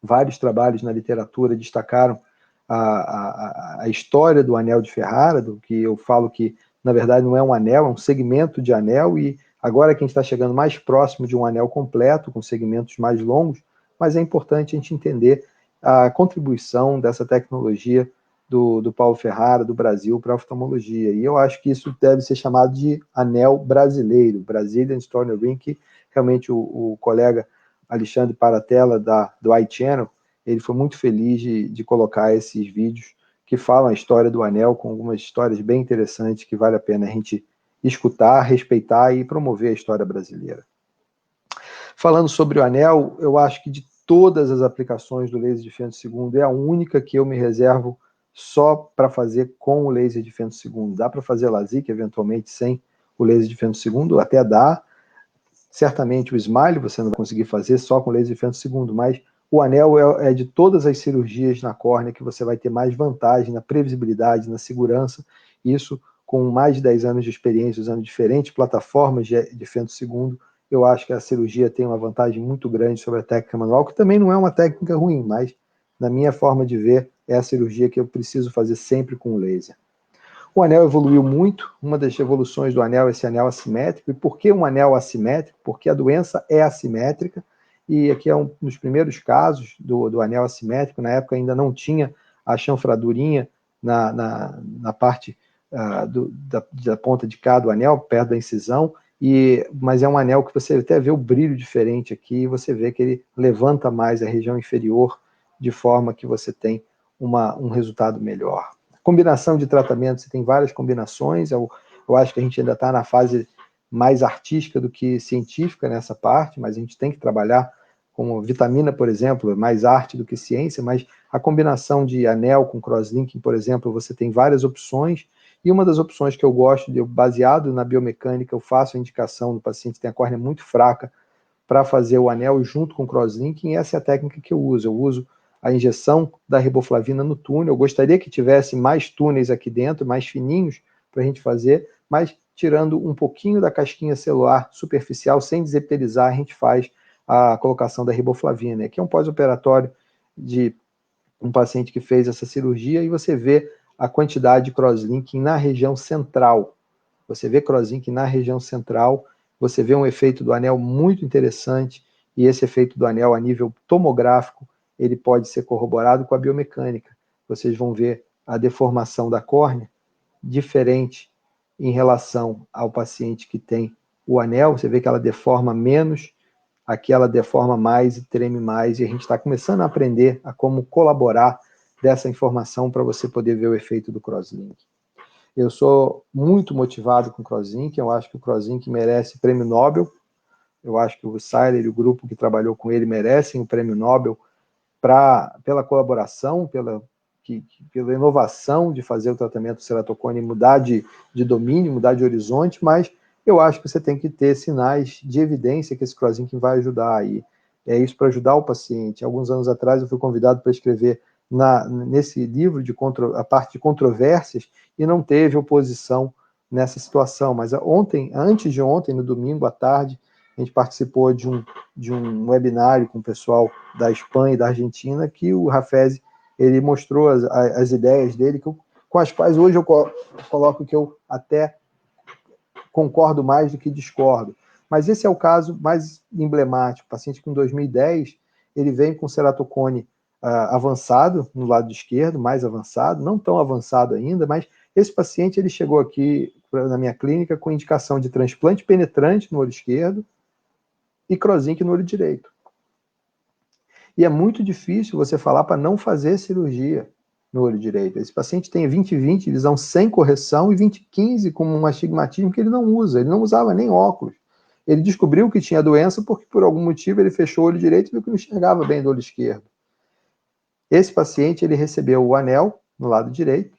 Vários trabalhos na literatura destacaram a história do anel de Ferrara, do que eu falo que, na verdade, não é um anel, é um segmento de anel, e agora que a gente está chegando mais próximo de um anel completo, com segmentos mais longos, mas é importante a gente entender a contribuição dessa tecnologia do Paulo Ferrara, do Brasil, para a oftalmologia. E eu acho que isso deve ser chamado de anel brasileiro, Brazilian Stoner Ring, que realmente o colega Alexandre Paratella, do iChannel, ele foi muito feliz de colocar esses vídeos que falam a história do anel, com algumas histórias bem interessantes que vale a pena a gente escutar, respeitar e promover a história brasileira. Falando sobre o anel, eu acho que de todas as aplicações do laser de Fento II, é a única que eu me reservo só para fazer com o laser de Fento II. Dá para fazer LASIK, eventualmente, sem o laser de Fento II, até dá. Certamente o Smile você não vai conseguir fazer só com laser de Fento II, mas o anel é de todas as cirurgias na córnea que você vai ter mais vantagem na previsibilidade, na segurança. Isso, com mais de 10 anos de experiência, usando diferentes plataformas de Fento II, eu acho que a cirurgia tem uma vantagem muito grande sobre a técnica manual, que também não é uma técnica ruim, mas, na minha forma de ver, é a cirurgia que eu preciso fazer sempre com o laser. O anel evoluiu muito, uma das evoluções do anel é esse anel assimétrico. E por que um anel assimétrico? Porque a doença é assimétrica, e aqui é um dos primeiros casos do anel assimétrico. Na época ainda não tinha a chanfradurinha na parte da ponta de cá do anel, perto da incisão, mas é um anel que você até vê o brilho diferente aqui, e você vê que ele levanta mais a região inferior, de forma que você tem um resultado melhor. Combinação de tratamento, você tem várias combinações. Eu acho que a gente ainda está na fase mais artística do que científica nessa parte, mas a gente tem que trabalhar com vitamina, por exemplo, mais arte do que ciência, mas a combinação de anel com crosslinking, por exemplo, você tem várias opções, e uma das opções que eu gosto, baseado na biomecânica, eu faço a indicação do paciente que tem a córnea muito fraca para fazer o anel junto com crosslinking, e essa é a técnica que eu uso. Eu uso a injeção da riboflavina no túnel. Eu gostaria que tivesse mais túneis aqui dentro, mais fininhos, para a gente fazer, mas tirando um pouquinho da casquinha celular superficial, sem desepitelizar, a gente faz a colocação da riboflavina. Aqui é um pós-operatório de um paciente que fez essa cirurgia e você vê a quantidade de crosslinking na região central. Você vê crosslinking na região central, você vê um efeito do anel muito interessante, e esse efeito do anel a nível tomográfico, ele pode ser corroborado com a biomecânica. Vocês vão ver a deformação da córnea diferente em relação ao paciente que tem o anel. Você vê que ela deforma menos, aqui ela deforma mais e treme mais, e a gente está começando a aprender a como colaborar dessa informação para você poder ver o efeito do crosslink. Eu sou muito motivado com o crosslink, eu acho que o crosslink merece prêmio Nobel, eu acho que o Seiler e o grupo que trabalhou com ele merecem o prêmio Nobel pela colaboração, pela inovação de fazer o tratamento do ceratocone mudar de domínio, mudar de horizonte, mas eu acho que você tem que ter sinais de evidência que esse crosslink vai ajudar aí. É isso para ajudar o paciente. Alguns anos atrás eu fui convidado para escrever nesse livro a parte de controvérsias e não teve oposição nessa situação. Mas antes de ontem, no domingo à tarde, a gente participou de um webinário com o pessoal da Espanha e da Argentina, que o Hafez ele mostrou as ideias dele, com as quais hoje eu coloco que eu até concordo mais do que discordo. Mas esse é o caso mais emblemático. O paciente com 2010, ele vem com ceratocone avançado no lado esquerdo, mais avançado, não tão avançado ainda, mas esse paciente ele chegou aqui na minha clínica com indicação de transplante penetrante no olho esquerdo e crosslink no olho direito. E é muito difícil você falar para não fazer cirurgia no olho direito. Esse paciente tem 20/20, visão sem correção, e 20/15 com um astigmatismo que ele não usa. Ele não usava nem óculos. Ele descobriu que tinha doença porque, por algum motivo, ele fechou o olho direito e viu que não enxergava bem do olho esquerdo. Esse paciente, ele recebeu o anel no lado direito,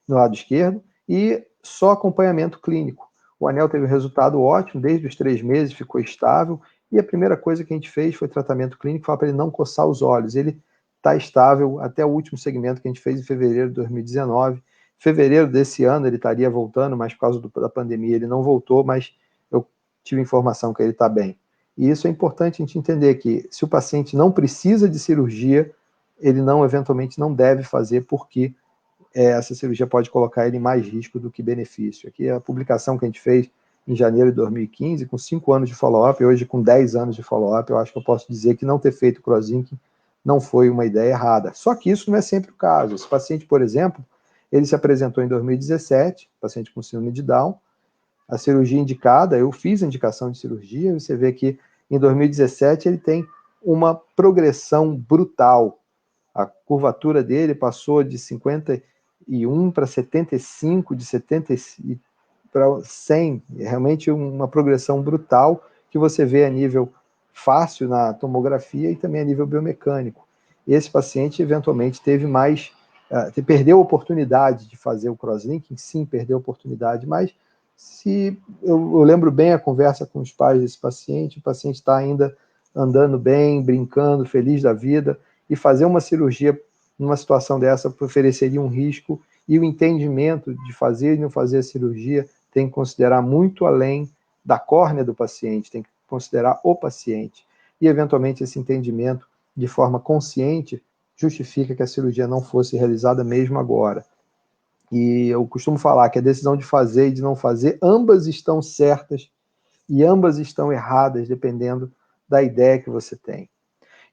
no lado esquerdo, e só acompanhamento clínico. O anel teve um resultado ótimo, desde os 3 meses ficou estável, e a primeira coisa que a gente fez foi tratamento clínico, falar para ele não coçar os olhos. Ele está estável até o último segmento que a gente fez em fevereiro de 2019. Em fevereiro desse ano ele estaria voltando, mas por causa da pandemia ele não voltou, mas eu tive informação que ele está bem. E isso é importante a gente entender, que se o paciente não precisa de cirurgia, ele eventualmente não deve fazer, porque essa cirurgia pode colocar ele em mais risco do que benefício. Aqui é a publicação que a gente fez em janeiro de 2015, com 5 anos de follow-up, hoje com 10 anos de follow-up, eu acho que eu posso dizer que não ter feito crosslinking não foi uma ideia errada. Só que isso não é sempre o caso. Esse paciente, por exemplo, ele se apresentou em 2017, paciente com síndrome de Down, a cirurgia indicada, eu fiz a indicação de cirurgia, você vê que em 2017 ele tem uma progressão brutal. A curvatura dele passou de 51 para 75, de 70 para 100, realmente uma progressão brutal que você vê a nível fácil na tomografia e também a nível biomecânico. Esse paciente eventualmente perdeu a oportunidade de fazer o crosslinking, sim, perdeu a oportunidade, mas eu lembro bem a conversa com os pais desse paciente, o paciente está ainda andando bem, brincando, feliz da vida, e fazer uma cirurgia numa situação dessa ofereceria um risco, e o entendimento de fazer e não fazer a cirurgia tem que considerar muito além da córnea do paciente, tem que considerar o paciente. E, eventualmente, esse entendimento, de forma consciente, justifica que a cirurgia não fosse realizada mesmo agora. E eu costumo falar que a decisão de fazer e de não fazer, ambas estão certas e ambas estão erradas, dependendo da ideia que você tem.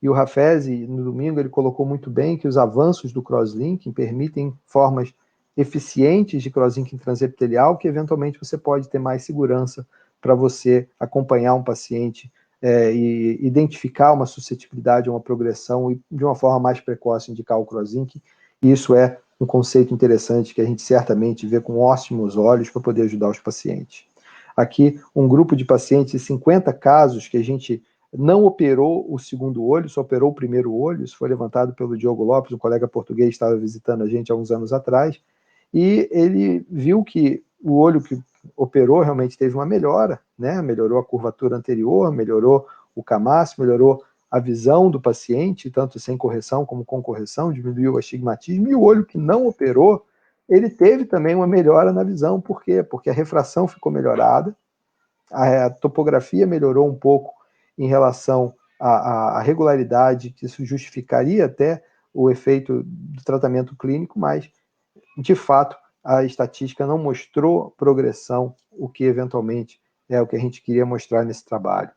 E o Hafez, no domingo, ele colocou muito bem que os avanços do crosslinking permitem formas eficientes de crosslinking transepitelial, que eventualmente você pode ter mais segurança para você acompanhar um paciente e identificar uma suscetibilidade, uma progressão, e de uma forma mais precoce indicar o crosslinking. E isso é um conceito interessante que a gente certamente vê com ótimos olhos para poder ajudar os pacientes. Aqui, um grupo de pacientes, 50 casos que a gente não operou o segundo olho, só operou o primeiro olho. Isso foi levantado pelo Diogo Lopes, um colega português que estava visitando a gente há uns anos atrás, e ele viu que o olho que operou realmente teve uma melhora, né? Melhorou a curvatura anterior, melhorou o camaço, melhorou a visão do paciente, tanto sem correção como com correção, diminuiu o astigmatismo, e o olho que não operou ele teve também uma melhora na visão. Por quê? Porque a refração ficou melhorada, a topografia melhorou um pouco em relação à regularidade, que isso justificaria até o efeito do tratamento clínico, mas, de fato, a estatística não mostrou progressão, o que eventualmente é o que a gente queria mostrar nesse trabalho.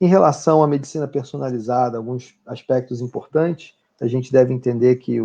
Em relação à medicina personalizada, alguns aspectos importantes, a gente deve entender que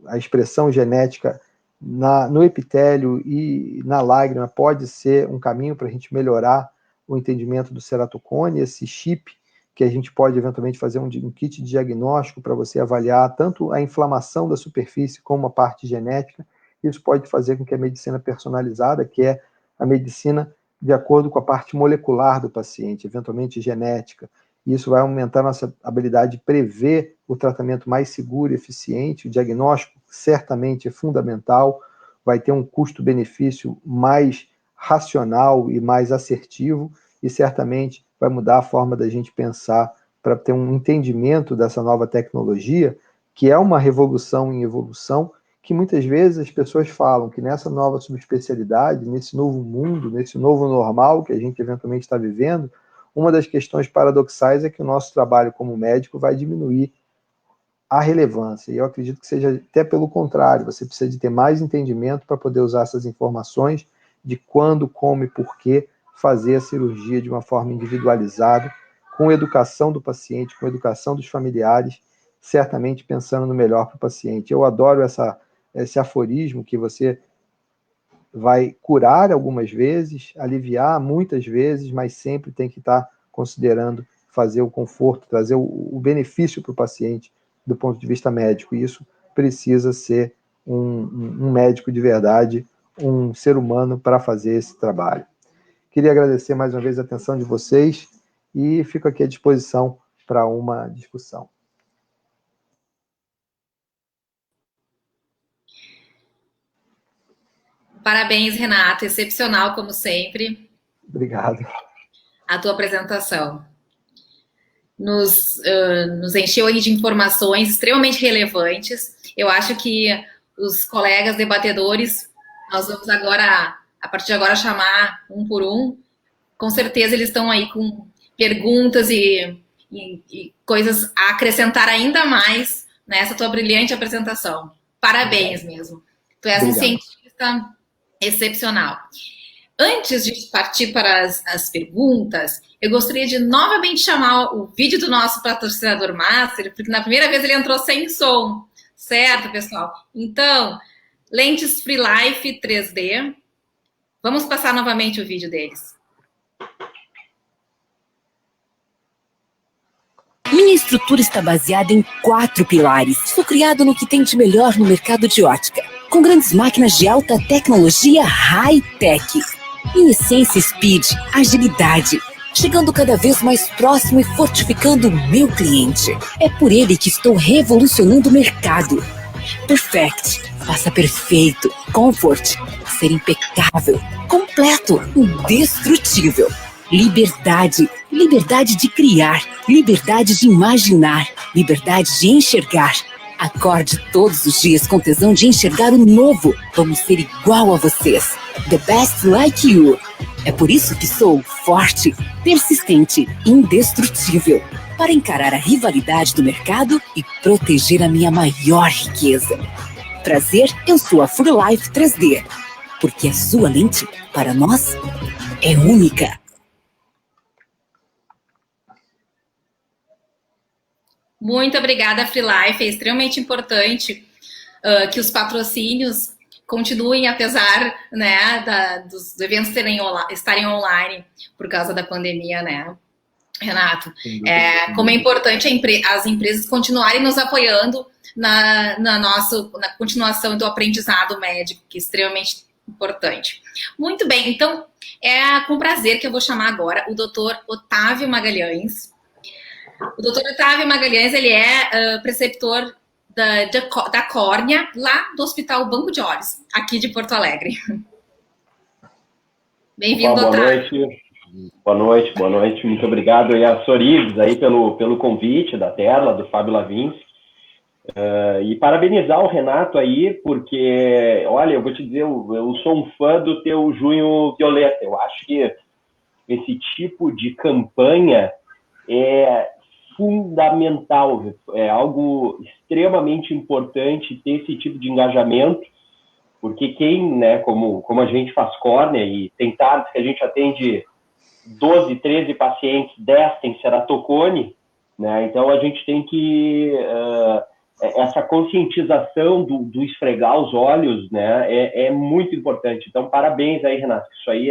a expressão genética no epitélio e na lágrima pode ser um caminho para a gente melhorar o entendimento do ceratocone, esse chip que a gente pode eventualmente fazer um kit de diagnóstico para você avaliar tanto a inflamação da superfície como a parte genética. Isso pode fazer com que a medicina personalizada, que é a medicina de acordo com a parte molecular do paciente, eventualmente genética, isso vai aumentar a nossa habilidade de prever o tratamento mais seguro e eficiente. O diagnóstico certamente é fundamental, vai ter um custo-benefício mais racional e mais assertivo, e certamente vai mudar a forma da gente pensar para ter um entendimento dessa nova tecnologia, que é uma revolução em evolução, que muitas vezes as pessoas falam que nessa nova subespecialidade, nesse novo mundo, nesse novo normal que a gente eventualmente está vivendo, uma das questões paradoxais é que o nosso trabalho como médico vai diminuir a relevância. E eu acredito que seja até pelo contrário, você precisa de ter mais entendimento para poder usar essas informações de quando, como e por que fazer a cirurgia de uma forma individualizada, com educação do paciente, com educação dos familiares, certamente pensando no melhor para o paciente. Eu adoro esse aforismo que você vai curar algumas vezes, aliviar muitas vezes, mas sempre tem que estar considerando fazer o conforto, trazer o benefício para o paciente do ponto de vista médico. E isso precisa ser um médico de verdade, um ser humano para fazer esse trabalho. Queria agradecer mais uma vez a atenção de vocês e fico aqui à disposição para uma discussão. Parabéns, Renato. Excepcional, como sempre. Obrigado. A tua apresentação nos encheu aí de informações extremamente relevantes. Eu acho que os colegas debatedores, nós vamos agora, a partir de agora, chamar um por um. Com certeza eles estão aí com perguntas e coisas a acrescentar ainda mais nessa tua brilhante apresentação. Parabéns mesmo. Tu és um cientista excepcional. Antes de partir para as perguntas, eu gostaria de novamente chamar o vídeo do nosso patrocinador Master, porque na primeira vez ele entrou sem som, certo, pessoal? Então, lentes Free Life 3D. Vamos passar novamente o vídeo deles. Minha estrutura está baseada em 4 pilares. Estou criado no que tem de melhor no mercado de ótica, com grandes máquinas de alta tecnologia high-tech. Em essência, speed, agilidade, chegando cada vez mais próximo e fortificando o meu cliente. É por ele que estou revolucionando o mercado. Perfect, faça perfeito. Comfort, ser impecável. Completo, indestrutível. Liberdade, liberdade de criar, liberdade de imaginar, liberdade de enxergar. Acorde todos os dias com tesão de enxergar o novo. Vamos ser igual a vocês. The best like you. É por isso que sou forte, persistente, indestrutível. Para encarar a rivalidade do mercado e proteger a minha maior riqueza. Prazer, eu sou a Free Life 3D. Porque a sua lente, para nós, é única. Muito obrigada, Free Life. É extremamente importante que os patrocínios continuem, apesar, né, dos eventos estarem online por causa da pandemia, né, Renato? Como é importante as empresas continuarem nos apoiando na continuação do aprendizado médico, que é extremamente importante. Muito bem, então é com prazer que eu vou chamar agora o Dr. Otávio Magalhães. O Dr. Otávio Magalhães, ele é preceptor da córnea lá do Hospital Banco de Olhos, aqui de Porto Alegre. Bem-vindo, Otávio. Boa noite. Muito obrigado aí a Sorigs aí pelo convite da tela, do Fábio Lavins. E parabenizar o Renato aí, porque, olha, eu vou te dizer, eu sou um fã do teu Junho Violeta. Eu acho que esse tipo de campanha é fundamental, é algo extremamente importante ter esse tipo de engajamento, porque quem, né, como a gente faz córnea, e tem tardes que a gente atende 12, 13 pacientes, 10 tem ceratocone, né, então a gente tem que... essa conscientização do esfregar os olhos, né, é muito importante. Então, parabéns aí, Renato. Isso aí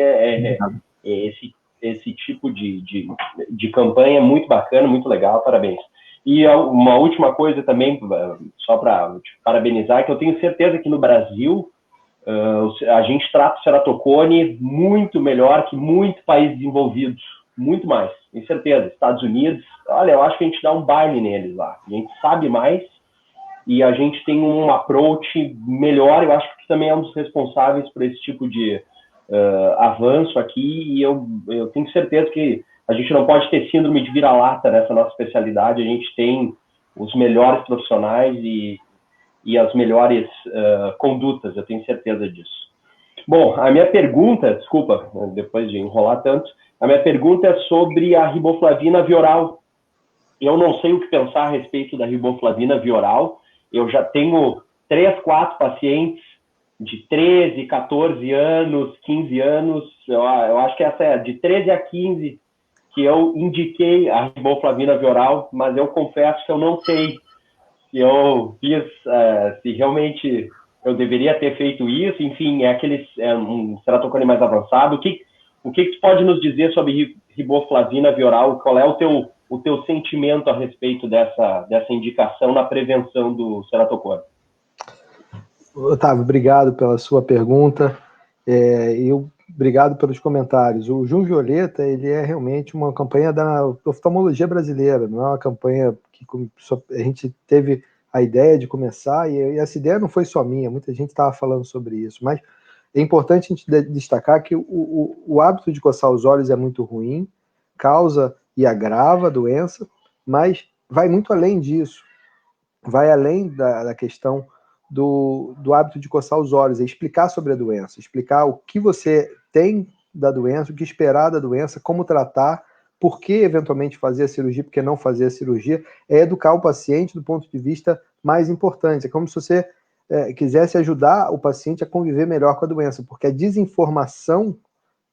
esse tipo de campanha é muito bacana, muito legal, parabéns. E uma última coisa também, só para te parabenizar, que eu tenho certeza que no Brasil a gente trata o ceratocone muito melhor que muitos países desenvolvidos, muito mais, tenho certeza. Estados Unidos, olha, eu acho que a gente dá um baile neles lá, a gente sabe mais e a gente tem um approach melhor. Eu acho que também é um dos responsáveis por esse tipo de avanço aqui, e eu tenho certeza que a gente não pode ter síndrome de vira-lata nessa nossa especialidade. A gente tem os melhores profissionais e as melhores condutas, eu tenho certeza disso. Bom, a minha pergunta, desculpa, depois de enrolar tanto, a minha pergunta é sobre a riboflavina vioral. Eu não sei o que pensar a respeito da riboflavina vioral. Eu já tenho 3, 4 pacientes de 13, 14 anos, 15 anos, eu acho que essa é de 13 a 15 que eu indiquei a riboflavina vioral, mas eu confesso que eu não sei se eu fiz, se realmente eu deveria ter feito isso. Enfim, um ceratocone mais avançado. O que tu pode nos dizer sobre riboflavina vioral? Qual é o teu sentimento a respeito dessa indicação na prevenção do ceratocone? Otávio, obrigado pela sua pergunta. Obrigado pelos comentários. O Junho Violeta, ele é realmente uma campanha da oftalmologia brasileira, não é uma campanha que a gente teve a ideia de começar, e essa ideia não foi só minha, muita gente estava falando sobre isso, mas é importante a gente destacar que o hábito de coçar os olhos é muito ruim, causa e agrava a doença, mas vai muito além disso, vai além da questão do hábito de coçar os olhos, é explicar sobre a doença, explicar o que você tem da doença, o que esperar da doença, como tratar, por que eventualmente fazer a cirurgia, por que não fazer a cirurgia, é educar o paciente do ponto de vista mais importante. É como se você quisesse ajudar o paciente a conviver melhor com a doença, porque a desinformação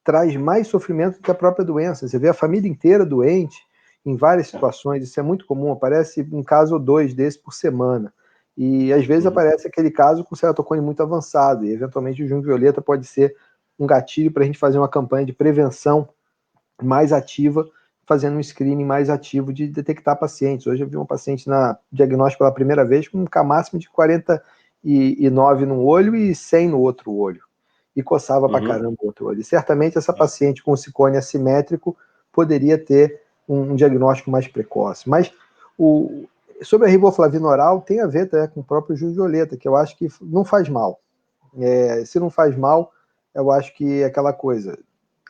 traz mais sofrimento do que a própria doença. Você vê a família inteira doente em várias situações, isso é muito comum, aparece um caso ou 2 desse por semana. E às vezes aparece aquele caso com ceratocone muito avançado, e eventualmente o Junho Violeta pode ser um gatilho para a gente fazer uma campanha de prevenção mais ativa, fazendo um screening mais ativo de detectar pacientes. Hoje eu vi uma paciente na diagnóstico pela primeira vez com um K máximo de 49 num olho e 100 no outro olho, e coçava pra caramba o outro olho. E certamente essa paciente com cicone assimétrico poderia ter um diagnóstico mais precoce. Mas sobre a riboflavina oral, tem a ver até com o próprio Junho Violeta, que eu acho que não faz mal. Se não faz mal, eu acho que é aquela coisa,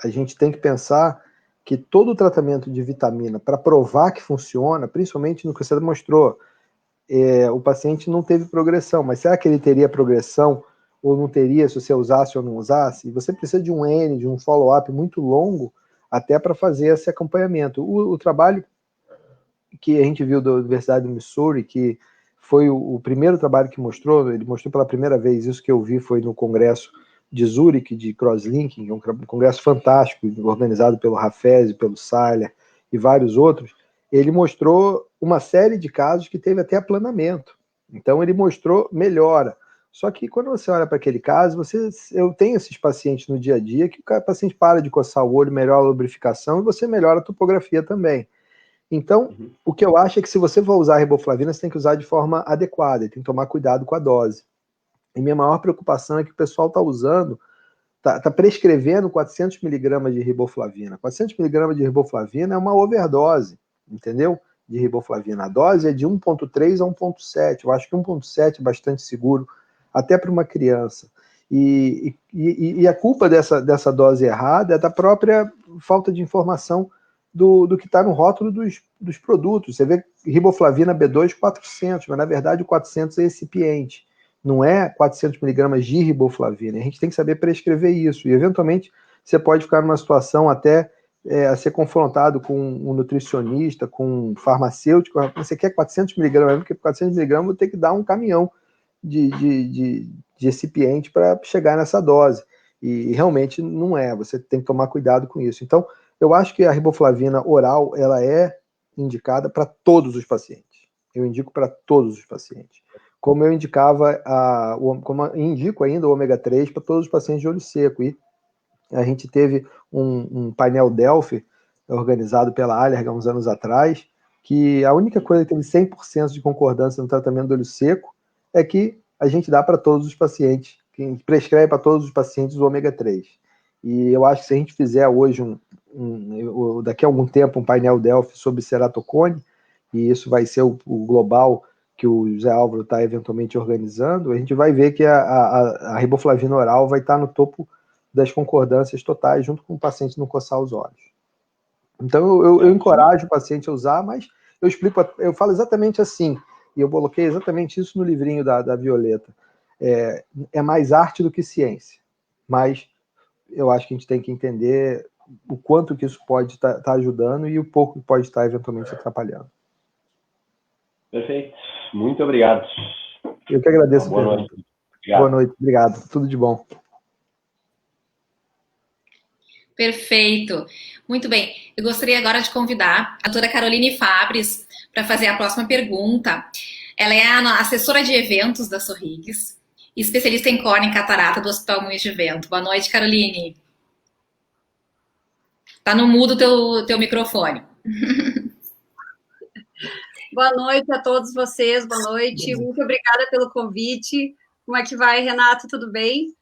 a gente tem que pensar que todo o tratamento de vitamina, para provar que funciona, principalmente no que você demonstrou, o paciente não teve progressão, mas será que ele teria progressão ou não teria se você usasse ou não usasse? E você precisa de um N, de um follow-up muito longo, até para fazer esse acompanhamento. O trabalho que a gente viu da Universidade do Missouri, que foi o primeiro trabalho que ele mostrou pela primeira vez, isso que eu vi foi no congresso de Zurich, de Crosslinking, um congresso fantástico, organizado pelo Hafez, pelo Seiler e vários outros. Ele mostrou uma série de casos que teve até aplanamento. Então ele mostrou melhora. Só que quando você olha para aquele caso, eu tenho esses pacientes no dia a dia que o paciente para de coçar o olho, melhora a lubrificação e você melhora a topografia também. Então, o que eu acho é que se você for usar a riboflavina, você tem que usar de forma adequada, tem que tomar cuidado com a dose. E minha maior preocupação é que o pessoal está usando, está prescrevendo 400 mg de riboflavina. 400 mg de riboflavina é uma overdose, entendeu? De riboflavina. A dose é de 1,3 a 1,7. Eu acho que 1,7 é bastante seguro, até para uma criança. E a culpa dessa dose errada é da própria falta de informação do que está no rótulo dos produtos. Você vê riboflavina B2 400, mas na verdade o 400 é recipiente, não é 400 miligramas de riboflavina. A gente tem que saber prescrever isso, e eventualmente você pode ficar numa situação até a ser confrontado com um nutricionista, com um farmacêutico. Você quer 400 miligramas, porque 400 miligramas eu vou ter que dar um caminhão de recipiente para chegar nessa dose, e realmente não é, você tem que tomar cuidado com isso. Então, eu acho que a riboflavina oral, ela é indicada para todos os pacientes. Eu indico para todos os pacientes. Como eu indicava, como eu indico ainda o ômega 3 para todos os pacientes de olho seco. E a gente teve um painel Delphi organizado pela Allerg há uns anos atrás, que a única coisa que teve 100% de concordância no tratamento do olho seco é que a gente dá para todos os pacientes, que prescreve para todos os pacientes o ômega 3. E eu acho que se a gente fizer hoje, daqui a algum tempo, um painel Delphi sobre ceratocone, e isso vai ser o global que o José Álvaro está eventualmente organizando, a gente vai ver que a riboflavina oral vai estar no topo das concordâncias totais, junto com o paciente não coçar os olhos. Então, eu encorajo o paciente a usar, mas eu explico, eu falo exatamente assim, e eu coloquei exatamente isso no livrinho da Violeta. É mais arte do que ciência, mas eu acho que a gente tem que entender o quanto que isso pode estar ajudando e o pouco que pode estar eventualmente atrapalhando. Perfeito. Muito obrigado. Eu que agradeço. Boa noite. Boa noite. Obrigado. Tudo de bom. Perfeito. Muito bem. Eu gostaria agora de convidar a doutora Caroline Fabres para fazer a próxima pergunta. Ela é a assessora de eventos da Sorrigues, especialista em córnea e catarata do Hospital Moinhos de Vento. Boa noite, Caroline. Tá no mudo teu microfone. Boa noite a todos vocês, boa noite. Muito obrigada pelo convite. Como é que vai, Renato? Tudo bem?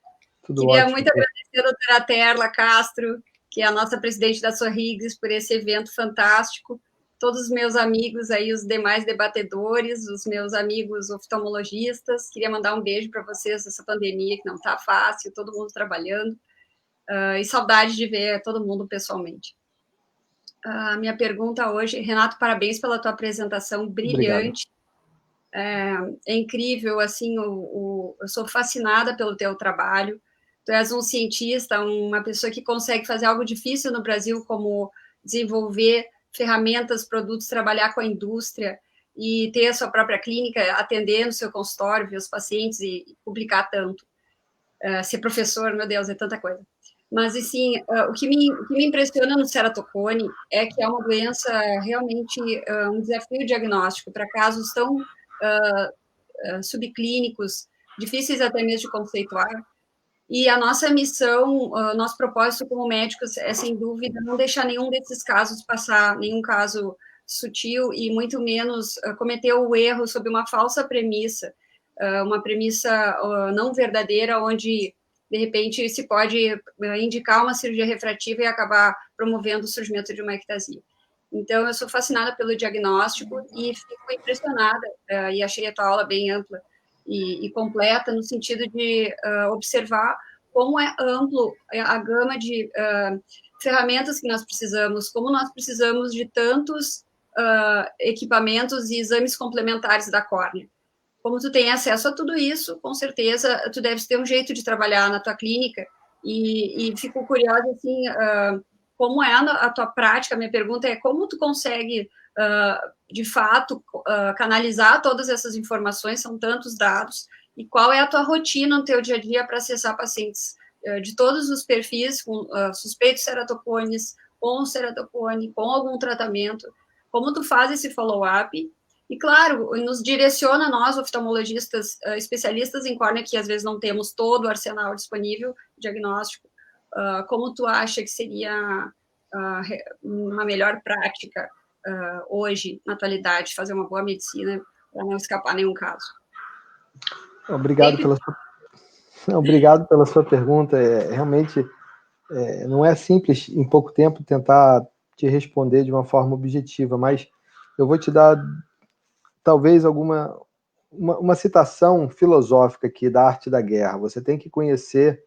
Tudo Queria ótimo. muito agradecer a doutora Terla Castro, que é a nossa presidente da Sorrigues, por esse evento fantástico. Todos os meus amigos aí, os demais debatedores, os meus amigos oftalmologistas. Queria mandar um beijo para vocês nessa pandemia, que não está fácil, todo mundo trabalhando. E saudade de ver todo mundo pessoalmente. A minha pergunta hoje, Renato, parabéns pela tua apresentação brilhante. É incrível, assim, eu sou fascinada pelo teu trabalho. Tu és um cientista, uma pessoa que consegue fazer algo difícil no Brasil, como desenvolver ferramentas, produtos, trabalhar com a indústria e ter a sua própria clínica, atender no seu consultório, ver os pacientes e publicar tanto. Ser professor, meu Deus, é tanta coisa. Mas, assim, o que me impressiona no ceratocone é que é uma doença realmente um desafio diagnóstico para casos tão subclínicos, difíceis até mesmo de conceituar. E a nossa missão, nosso propósito como médicos é, sem dúvida, não deixar nenhum desses casos passar, nenhum caso sutil, e muito menos cometer o erro sob uma falsa premissa, uma premissa não verdadeira, onde de repente se pode indicar uma cirurgia refrativa e acabar promovendo o surgimento de uma ectasia. Então, eu sou fascinada pelo diagnóstico e fico impressionada, e achei a tua aula bem ampla e completa, no sentido de observar como é amplo a gama de ferramentas que nós precisamos, como nós precisamos de tantos equipamentos e exames complementares da córnea. Como tu tem acesso a tudo isso, com certeza tu deves ter um jeito de trabalhar na tua clínica, e fico curiosa, assim, como é a tua prática. Minha pergunta é como tu consegue, de fato, canalizar todas essas informações, são tantos dados, e qual é a tua rotina no teu dia a dia para acessar pacientes de todos os perfis, com suspeitos ceratocones, com ceratocone, com algum tratamento, como tu faz esse follow-up. E, claro, nos direciona, nós, oftalmologistas especialistas em córnea, que às vezes não temos todo o arsenal disponível, diagnóstico, como tu acha que seria uma melhor prática hoje, na atualidade, fazer uma boa medicina para não escapar nenhum caso? Obrigado pela sua pergunta. Realmente não é simples, em pouco tempo, tentar te responder de uma forma objetiva, mas eu vou te dar talvez uma citação filosófica aqui da Arte da Guerra. Você tem que conhecer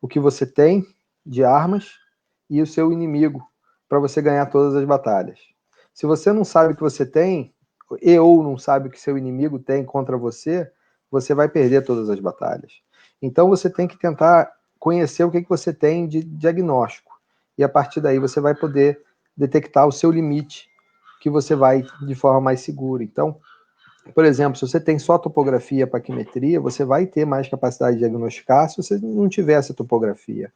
o que você tem de armas e o seu inimigo, para você ganhar todas as batalhas. Se você não sabe o que você tem, ou não sabe o que seu inimigo tem contra você, você vai perder todas as batalhas. Então você tem que tentar conhecer o que você tem de diagnóstico. E a partir daí você vai poder detectar o seu limite, que você vai de forma mais segura. Então, por exemplo, se você tem só topografia para paquimetria, você vai ter mais capacidade de diagnosticar se você não tiver essa topografia.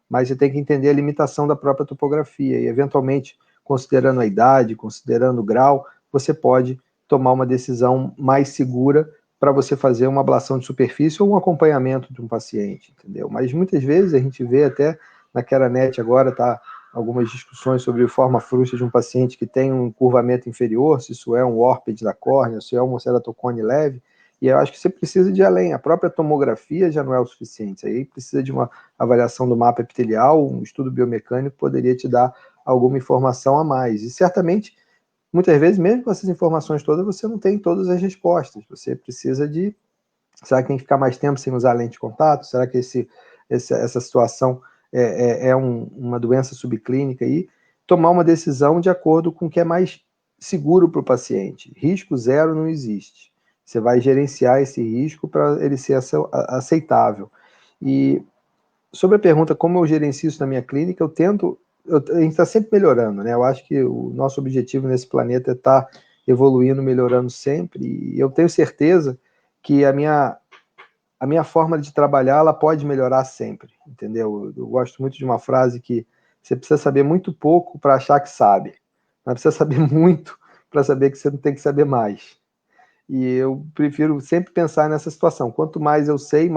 Mas você tem que entender a limitação da própria topografia e, eventualmente, considerando a idade, considerando o grau, você pode tomar uma decisão mais segura para você fazer uma ablação de superfície ou um acompanhamento de um paciente, entendeu? Mas muitas vezes a gente vê até na Keranet agora, tá, algumas discussões sobre forma frustra de um paciente que tem um curvamento inferior, se isso é um warped da córnea, se é um ceratocone leve, e eu acho que você precisa de ir além. A própria tomografia já não é o suficiente, aí precisa de uma avaliação do mapa epitelial, um estudo biomecânico poderia te dar alguma informação a mais, e certamente, muitas vezes, mesmo com essas informações todas, você não tem todas as respostas, você precisa de, será que tem que ficar mais tempo sem usar lente de contato? Será que essa situação uma doença subclínica? E tomar uma decisão de acordo com o que é mais seguro para o paciente. Risco zero não existe. Você vai gerenciar esse risco para ele ser aceitável. E sobre a pergunta como eu gerencio isso na minha clínica, a gente está sempre melhorando, né? Eu acho que o nosso objetivo nesse planeta é estar evoluindo, melhorando sempre, e eu tenho certeza que a minha forma de trabalhar, ela pode melhorar sempre, entendeu? Eu gosto muito de uma frase que você precisa saber muito pouco para achar que sabe, mas precisa saber muito para saber que você não tem que saber mais. E eu prefiro sempre pensar nessa situação. Quanto mais eu sei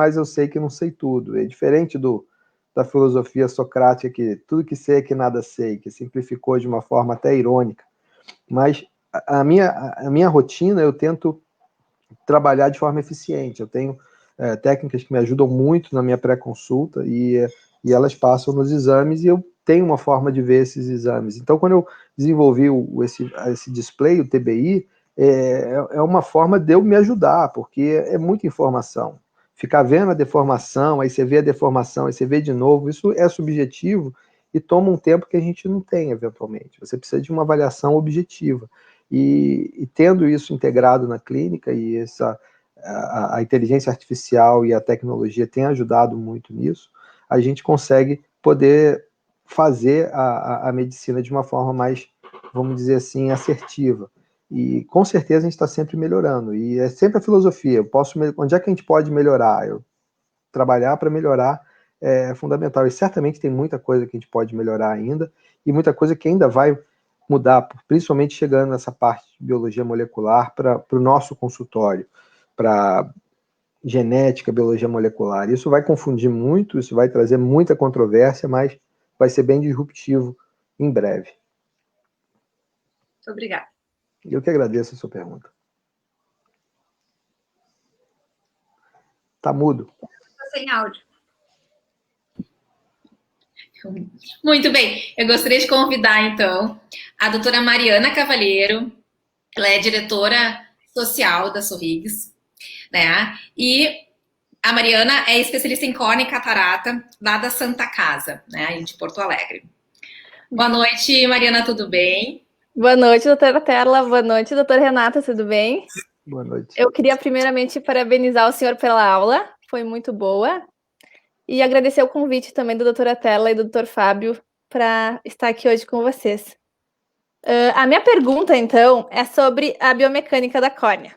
que não sei tudo. É diferente da filosofia socrática, que tudo que sei é que nada sei, que simplificou de uma forma até irônica. Mas a minha rotina, eu tento trabalhar de forma eficiente. Eu tenho técnicas que me ajudam muito na minha pré-consulta e elas passam nos exames e eu tenho uma forma de ver esses exames. Então, quando eu desenvolvi esse display, o TBI, é uma forma de eu me ajudar, porque é muita informação. Ficar vendo a deformação, aí você vê a deformação, aí você vê de novo, isso é subjetivo e toma um tempo que a gente não tem, eventualmente. Você precisa de uma avaliação objetiva. E tendo isso integrado na clínica, e a inteligência artificial e a tecnologia têm ajudado muito nisso, a gente consegue poder fazer a medicina de uma forma mais, vamos dizer assim, assertiva. E com certeza a gente está sempre melhorando. E é sempre a filosofia. Onde é que a gente pode melhorar? Trabalhar para melhorar é fundamental. E certamente tem muita coisa que a gente pode melhorar ainda, e muita coisa que ainda vai mudar, principalmente chegando nessa parte de biologia molecular para o nosso consultório, para genética, biologia molecular. Isso vai confundir muito, isso vai trazer muita controvérsia, mas vai ser bem disruptivo em breve. Muito obrigada. Eu que agradeço a sua pergunta. Tá mudo. Está sem áudio. Muito bem. Eu gostaria de convidar, então, a doutora Mariana Cavalheiro. Ela é diretora social da Sorrigues, né? E a Mariana é especialista em córnea e catarata lá da Santa Casa, né? De Porto Alegre. Boa noite, Mariana, tudo bem? Boa noite, doutora Terla. Boa noite, doutora Renata, tudo bem? Boa noite. Eu queria primeiramente parabenizar o senhor pela aula, foi muito boa. E agradecer o convite também da doutora Terla e do doutor Fábio para estar aqui hoje com vocês. A minha pergunta, então, é sobre a biomecânica da córnea.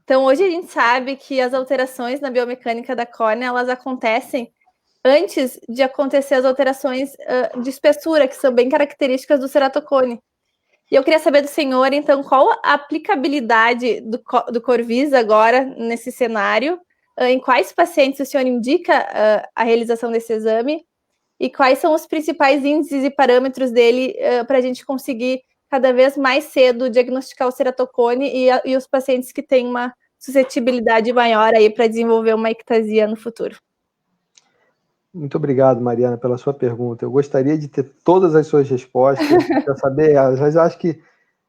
Então, hoje a gente sabe que as alterações na biomecânica da córnea, elas acontecem antes de acontecer as alterações de espessura, que são bem características do ceratocone. E eu queria saber do senhor, então, qual a aplicabilidade do Corvisa agora nesse cenário, em quais pacientes o senhor indica a realização desse exame e quais são os principais índices e parâmetros dele para a gente conseguir cada vez mais cedo diagnosticar o ceratocone e os pacientes que têm uma suscetibilidade maior aí para desenvolver uma ectasia no futuro. Muito obrigado, Mariana, pela sua pergunta. Eu gostaria de ter todas as suas respostas para saber elas, mas eu acho que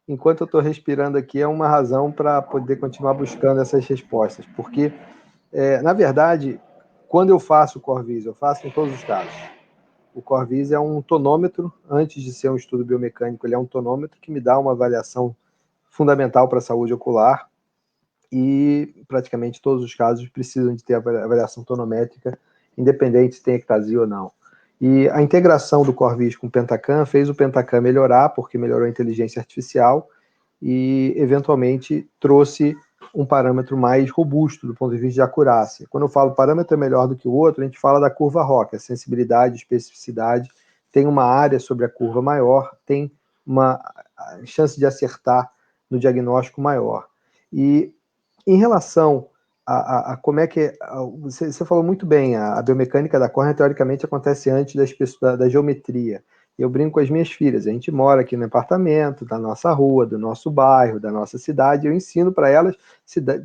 enquanto eu estou respirando aqui é uma razão para poder continuar buscando essas respostas, porque, na verdade, quando eu faço o Corvisa, eu faço em todos os casos. O Corvis é um tonômetro, antes de ser um estudo biomecânico, ele é um tonômetro que me dá uma avaliação fundamental para a saúde ocular, e praticamente todos os casos precisam de ter avaliação tonométrica, independente se tem ectasia ou não. E a integração do Corvis com o Pentacam fez o Pentacam melhorar, porque melhorou a inteligência artificial e, eventualmente, trouxe um parâmetro mais robusto do ponto de vista de acurácia. Quando eu falo parâmetro é melhor do que o outro, a gente fala da curva ROC, a sensibilidade, especificidade, tem uma área sobre a curva maior, tem uma chance de acertar no diagnóstico maior. E em relação a como é que... Você falou muito bem, a biomecânica da córnea, teoricamente, acontece antes da geometria. Eu brinco com as minhas filhas, a gente mora aqui no apartamento, da nossa rua, do nosso bairro, da nossa cidade, eu ensino para elas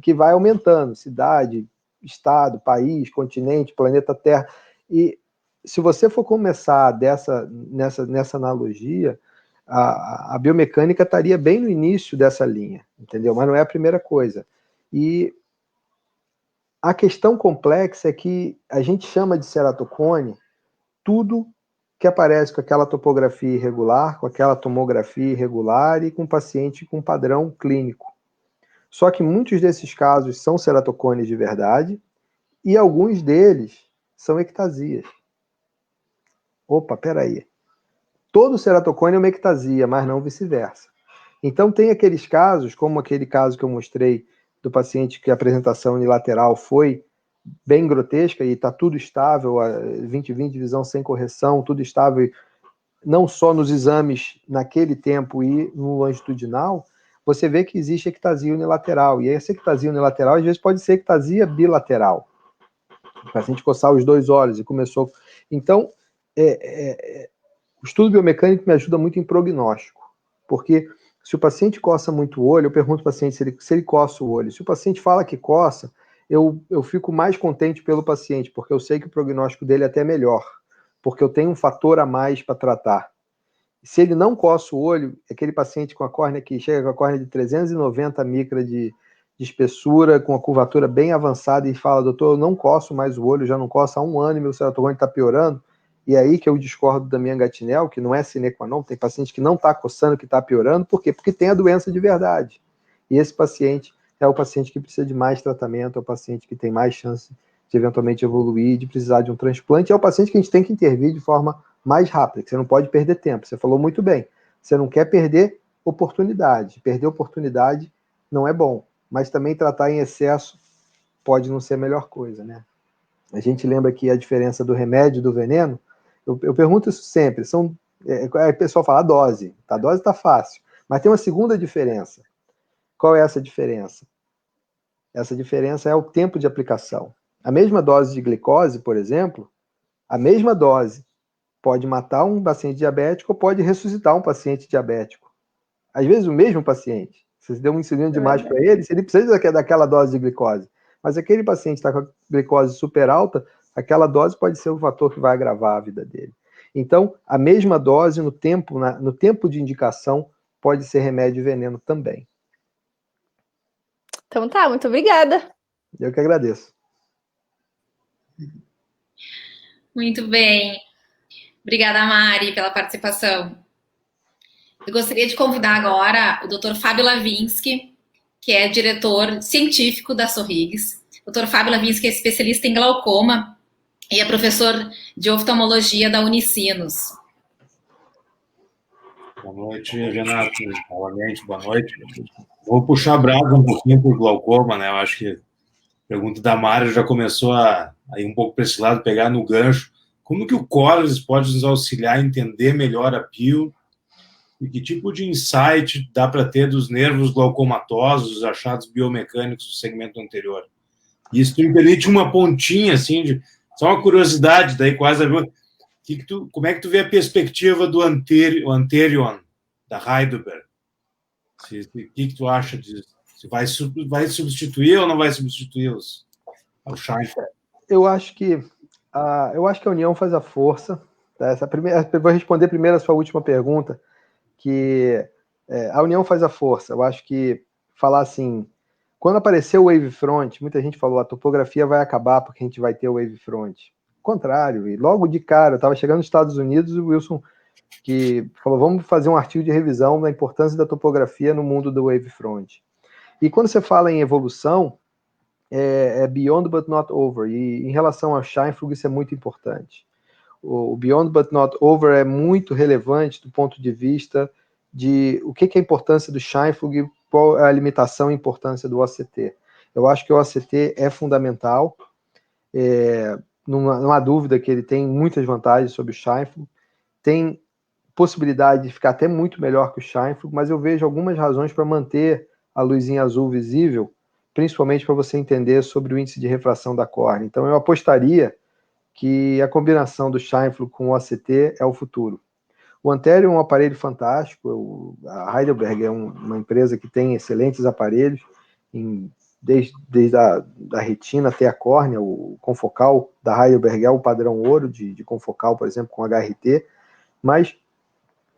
que vai aumentando, cidade, estado, país, continente, planeta Terra. E se você for começar nessa analogia, a biomecânica estaria bem no início dessa linha, entendeu? Mas não é a primeira coisa. E a questão complexa é que a gente chama de ceratocone tudo que aparece com aquela topografia irregular, com aquela tomografia irregular e com paciente com padrão clínico. Só que muitos desses casos são ceratocones de verdade e alguns deles são ectasias. Opa, peraí. Todo ceratocone é uma ectasia, mas não vice-versa. Então tem aqueles casos, como aquele caso que eu mostrei do paciente que a apresentação unilateral foi bem grotesca e está tudo estável, a 20/20 visão sem correção, tudo estável, não só nos exames naquele tempo e no longitudinal, você vê que existe ectasia unilateral, e essa ectasia unilateral às vezes pode ser ectasia bilateral. O paciente coçar os dois olhos e começou... Então, o estudo biomecânico me ajuda muito em prognóstico, porque se o paciente coça muito o olho, eu pergunto ao paciente se ele coça o olho. Se o paciente fala que coça, eu fico mais contente pelo paciente, porque eu sei que o prognóstico dele é até melhor, porque eu tenho um fator a mais para tratar. Se ele não coça o olho, aquele paciente com a córnea que chega com a córnea de 390 micra de espessura, com a curvatura bem avançada e fala, doutor, eu não coço mais o olho, já não coço há 1 ano e meu ceratocone está piorando, e é aí que eu discordo da minha Gatinel, que não é sine qua non, tem paciente que não está coçando, que está piorando, por quê? Porque tem a doença de verdade. E esse paciente é o paciente que precisa de mais tratamento, é o paciente que tem mais chance de eventualmente evoluir, de precisar de um transplante, é o paciente que a gente tem que intervir de forma mais rápida, que você não pode perder tempo. Você falou muito bem, você não quer perder oportunidade. Perder oportunidade não é bom, mas também tratar em excesso pode não ser a melhor coisa, né? A gente lembra aqui a diferença do remédio e do veneno. Eu pergunto isso sempre, o pessoal fala a dose tá fácil, mas tem uma segunda diferença. Qual é essa diferença? Essa diferença é o tempo de aplicação. A mesma dose de glicose, por exemplo, a mesma dose pode matar um paciente diabético ou pode ressuscitar um paciente diabético. Às vezes o mesmo paciente. Você deu uma insulina demais para ele, ele precisa daquela dose de glicose. Mas aquele paciente está com a glicose super alta, aquela dose pode ser o fator que vai agravar a vida dele. Então, a mesma dose no tempo de indicação pode ser remédio e veneno também. Então tá, muito obrigada. Eu que agradeço. Muito bem. Obrigada, Mari, pela participação. Eu gostaria de convidar agora o Dr. Fábio Lavinsky, que é diretor científico da Sorrigs. O Dr. Fábio Lavinsky é especialista em glaucoma e é professor de oftalmologia da Unicinos. Boa noite, Renato. Novamente, boa noite. Vou puxar a brasa um pouquinho para o glaucoma, né? Eu acho que a pergunta da Mari já começou a ir um pouco para esse lado, pegar no gancho. Como que o Corvis pode nos auxiliar a entender melhor a PIL e que tipo de insight dá para ter dos nervos glaucomatosos, os achados biomecânicos do segmento anterior? Isso me permite uma pontinha, assim, só uma curiosidade, daí quase... Como é que tu vê a perspectiva do Anterion, da Heidelberg? O que tu acha disso? Se vai substituir ou não vai substituir o Scheinfeld? Eu acho que a união faz a força. Tá? Eu vou responder primeiro a sua última pergunta, que a união faz a força. Eu acho que falar assim, quando apareceu o Wavefront, muita gente falou a topografia vai acabar porque a gente vai ter o Wavefront. contrário. E logo de cara, eu estava chegando nos Estados Unidos, o Wilson que falou, vamos fazer um artigo de revisão da importância da topografia no mundo do wavefront. E quando você fala em evolução, é beyond but not over. E em relação ao SciFlug, isso é muito importante. O beyond but not over é muito relevante do ponto de vista de o que é a importância do SciFlug, qual é a limitação e importância do OCT. Eu acho que o OCT é fundamental, não há dúvida que ele tem muitas vantagens sobre o SciFlug, tem possibilidade de ficar até muito melhor que o SciFlug, mas eu vejo algumas razões para manter a luzinha azul visível, principalmente para você entender sobre o índice de refração da córnea. Então eu apostaria que a combinação do SciFlug com o OCT é o futuro. O Antero é um aparelho fantástico, a Heidelberg é uma empresa que tem excelentes aparelhos, desde a retina até a córnea. O confocal da Heidelberg é o padrão ouro de confocal, por exemplo, com HRT, mas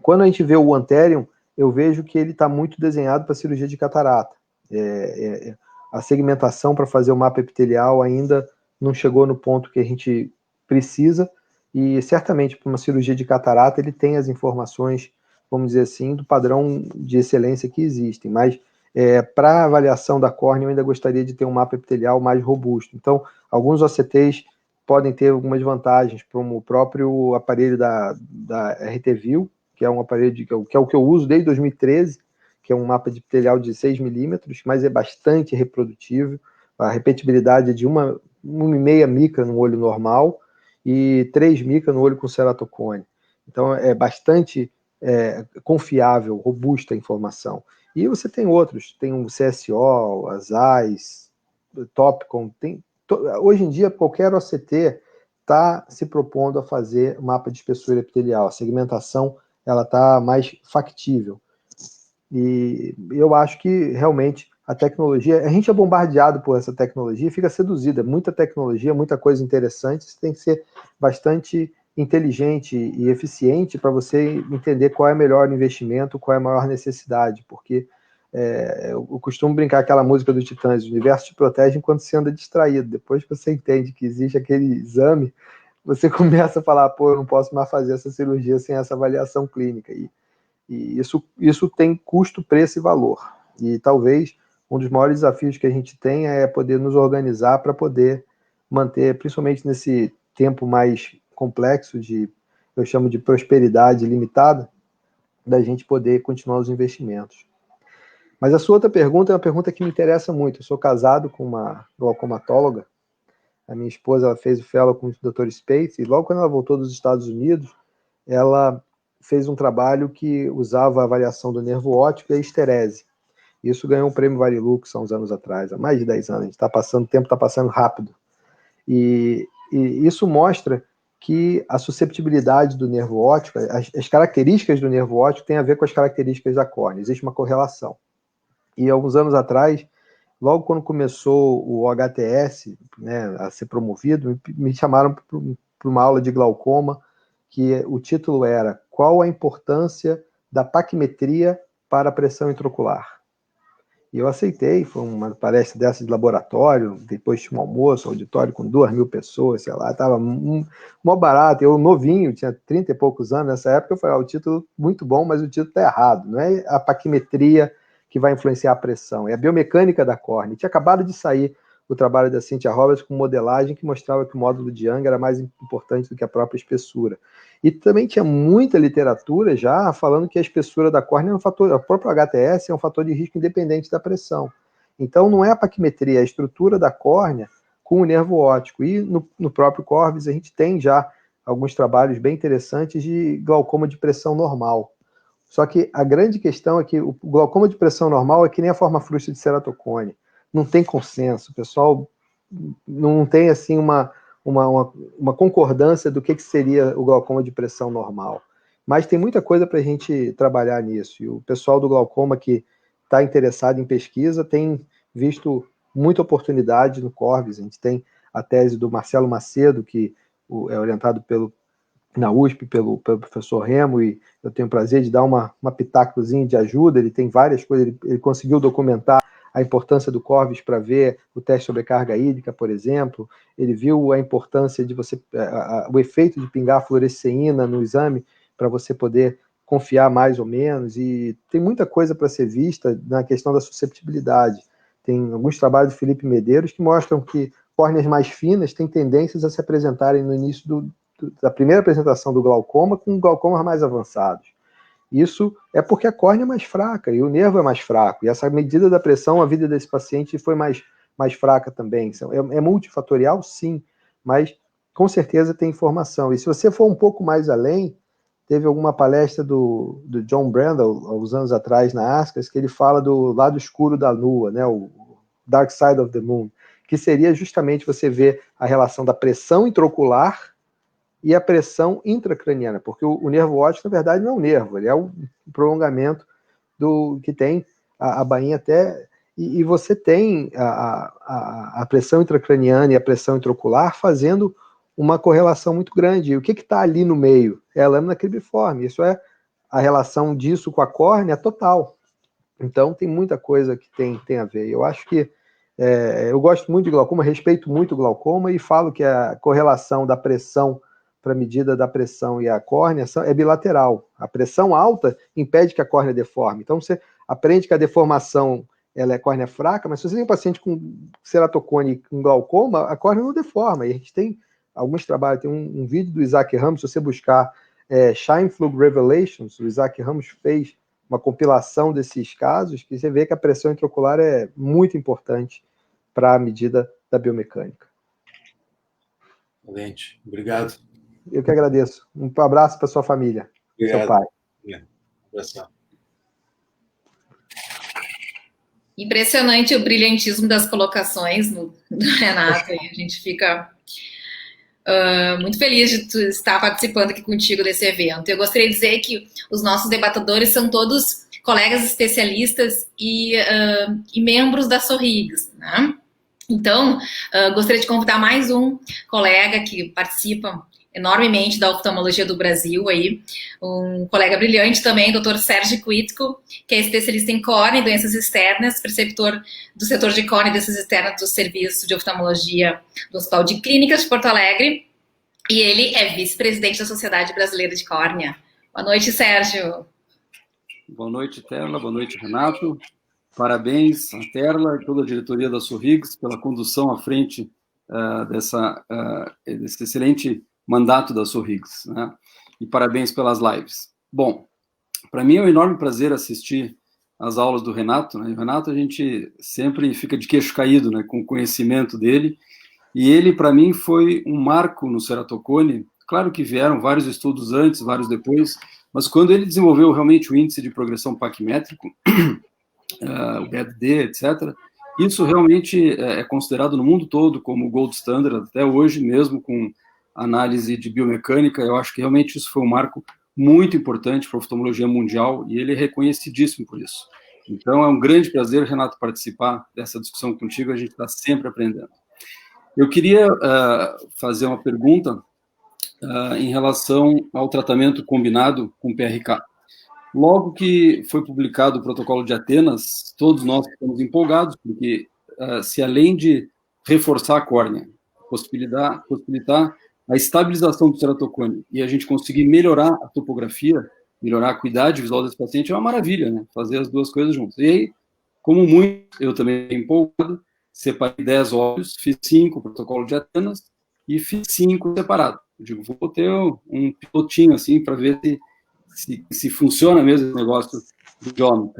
quando a gente vê o Anterium, eu vejo que ele está muito desenhado para cirurgia de catarata. A segmentação para fazer o mapa epitelial ainda não chegou no ponto que a gente precisa, e certamente para uma cirurgia de catarata ele tem as informações, vamos dizer assim, do padrão de excelência que existem, mas para a avaliação da córnea eu ainda gostaria de ter um mapa epitelial mais robusto. Então, alguns OCTs podem ter algumas vantagens, como o próprio aparelho da RTView, que é um aparelho que é o que eu uso desde 2013, que é um mapa de epitelial de 6 milímetros, mas é bastante reprodutível. A repetibilidade é de 1,5 micra no olho normal e 3 micra no olho com ceratocone. Então é bastante confiável, robusta a informação. E você tem outros, tem o CSO, a Zeiss, o Topcon, hoje em dia qualquer OCT está se propondo a fazer mapa de espessura epitelial, a segmentação ela está mais factível. E eu acho que realmente a tecnologia, a gente é bombardeado por essa tecnologia e fica seduzido, é muita tecnologia, muita coisa interessante, você tem que ser bastante inteligente e eficiente para você entender qual é o melhor investimento, qual é a maior necessidade, porque eu costumo brincar aquela música do Titãs, o universo te protege enquanto você anda distraído. Depois que você entende que existe aquele exame, você começa a falar, pô, eu não posso mais fazer essa cirurgia sem essa avaliação clínica. E isso tem custo, preço e valor. E talvez um dos maiores desafios que a gente tem é poder nos organizar para poder manter, principalmente nesse tempo mais complexo eu chamo de prosperidade limitada, da gente poder continuar os investimentos. Mas a sua outra pergunta é uma pergunta que me interessa muito. Eu sou casado com uma glaucomatóloga. A minha esposa ela fez o fellow com o Dr. Space, e logo quando ela voltou dos Estados Unidos, ela fez um trabalho que usava a avaliação do nervo óptico e a esterese. Isso ganhou um prêmio Varilux há uns anos atrás, há mais de 10 anos. O tempo está passando rápido. E isso mostra que a susceptibilidade do nervo óptico, as características do nervo óptico têm a ver com as características da córnea. Existe uma correlação. E alguns anos atrás, logo quando começou o HTS, né, a ser promovido, me chamaram para uma aula de glaucoma, que o título era Qual a importância da paquimetria para a pressão intraocular? E eu aceitei, foi uma palestra dessa de laboratório, depois tinha um almoço, auditório com 2.000 pessoas, sei lá, estava mó barato, eu novinho, tinha 30 e poucos anos nessa época, eu falei, o título muito bom, mas o título está errado, não é a paquimetria que vai influenciar a pressão, é a biomecânica da córnea. Tinha acabado de sair o trabalho da Cynthia Roberts com modelagem que mostrava que o módulo de Young era mais importante do que a própria espessura. E também tinha muita literatura já falando que a espessura da córnea é um fator, o próprio HTS é um fator de risco independente da pressão. Então não é a paquimetria, é a estrutura da córnea com o nervo óptico. E no próprio Corvis a gente tem já alguns trabalhos bem interessantes de glaucoma de pressão normal. Só que a grande questão é que o glaucoma de pressão normal é que nem a forma frustra de ceratocone. Não tem consenso, o pessoal não tem assim uma concordância do que seria o glaucoma de pressão normal. Mas tem muita coisa para a gente trabalhar nisso. E o pessoal do glaucoma que está interessado em pesquisa tem visto muita oportunidade no Corvis. A gente tem a tese do Marcelo Macedo, que é orientado na USP pelo professor Remo, e eu tenho o prazer de dar uma pitacozinha de ajuda. Ele tem várias coisas, ele conseguiu documentar a importância do Corvis para ver o teste de sobrecarga hídrica, por exemplo. Ele viu a importância de o efeito de pingar fluoresceína no exame para você poder confiar mais ou menos, e tem muita coisa para ser vista na questão da susceptibilidade. Tem alguns trabalhos do Felipe Medeiros que mostram que córneas mais finas têm tendências a se apresentarem no início da primeira apresentação do glaucoma com glaucomas mais avançados. Isso é porque a córnea é mais fraca e o nervo é mais fraco, e essa medida da pressão, a vida desse paciente foi mais fraca também. É multifatorial, sim, mas com certeza tem informação. E se você for um pouco mais além, teve alguma palestra do John Brandel, há uns anos atrás, na ASCAS, que ele fala do lado escuro da Lua, né, o Dark Side of the Moon, que seria justamente você ver a relação da pressão intraocular e a pressão intracraniana, porque o nervo óptico, na verdade, não é um nervo, ele é um prolongamento do que tem a bainha até... E você tem a pressão intracraniana e a pressão intraocular fazendo uma correlação muito grande. E o que está ali no meio? É a lâmina cribriforme. Isso é a relação disso com a córnea total. Então, tem muita coisa que tem a ver. Eu acho que eu gosto muito de glaucoma, respeito muito o glaucoma e falo que a correlação da pressão para a medida da pressão e a córnea é bilateral. A pressão alta impede que a córnea deforme. Então, você aprende que a deformação ela é córnea fraca, mas se você tem um paciente com ceratocone com glaucoma, a córnea não deforma. E a gente tem alguns trabalhos, tem um vídeo do Isaac Ramos, se você buscar Scheimpflug Revelations, o Isaac Ramos fez uma compilação desses casos, que você vê que a pressão intraocular é muito importante para a medida da biomecânica. Excelente, obrigado. Eu que agradeço. Um abraço para sua família, obrigado. Seu pai. Obrigado. Um abração. Impressionante o brilhantismo das colocações do Renato, e a gente fica muito feliz de tu estar participando aqui contigo desse evento. Eu gostaria de dizer que os nossos debatedores são todos colegas especialistas e membros da Sorrigs, né? Então, gostaria de convidar mais um colega que participa enormemente da oftalmologia do Brasil, aí, um colega brilhante também, Dr. Sérgio Quitko, que é especialista em córnea e doenças externas, preceptor do setor de córnea e doenças externas do Serviço de Oftalmologia do Hospital de Clínicas de Porto Alegre, e ele é vice-presidente da Sociedade Brasileira de Córnea. Boa noite, Sérgio. Boa noite, Terla. Boa noite, Renato. Parabéns à Terla e toda a diretoria da Sorrigs pela condução à frente desse excelente mandato da Sorrigs, né? E parabéns pelas lives. Bom, para mim é um enorme prazer assistir às aulas do Renato, né? O Renato, a gente sempre fica de queixo caído, né, com o conhecimento dele, e ele, para mim, foi um marco no ceratocone. Claro que vieram vários estudos antes, vários depois, mas quando ele desenvolveu realmente o índice de progressão paquimétrico, o BED-D, etc., isso realmente é considerado no mundo todo como gold standard, até hoje, mesmo com análise de biomecânica. Eu acho que realmente isso foi um marco muito importante para a oftalmologia mundial e ele é reconhecidíssimo por isso. Então é um grande prazer, Renato, participar dessa discussão contigo, a gente está sempre aprendendo. Eu queria fazer uma pergunta em relação ao tratamento combinado com PRK. Logo que foi publicado o protocolo de Atenas, todos nós ficamos empolgados, porque se além de reforçar a córnea, possibilitar a estabilização do ceratocone e a gente conseguir melhorar a topografia, melhorar a acuidade visual desse paciente, é uma maravilha, né? Fazer as duas coisas juntas. E aí, como muito, eu também empolgado, separei 10 olhos, fiz 5 protocolo de Atenas e fiz 5 separados. Eu digo, vou ter um pilotinho assim para ver se funciona mesmo esse negócio de homem,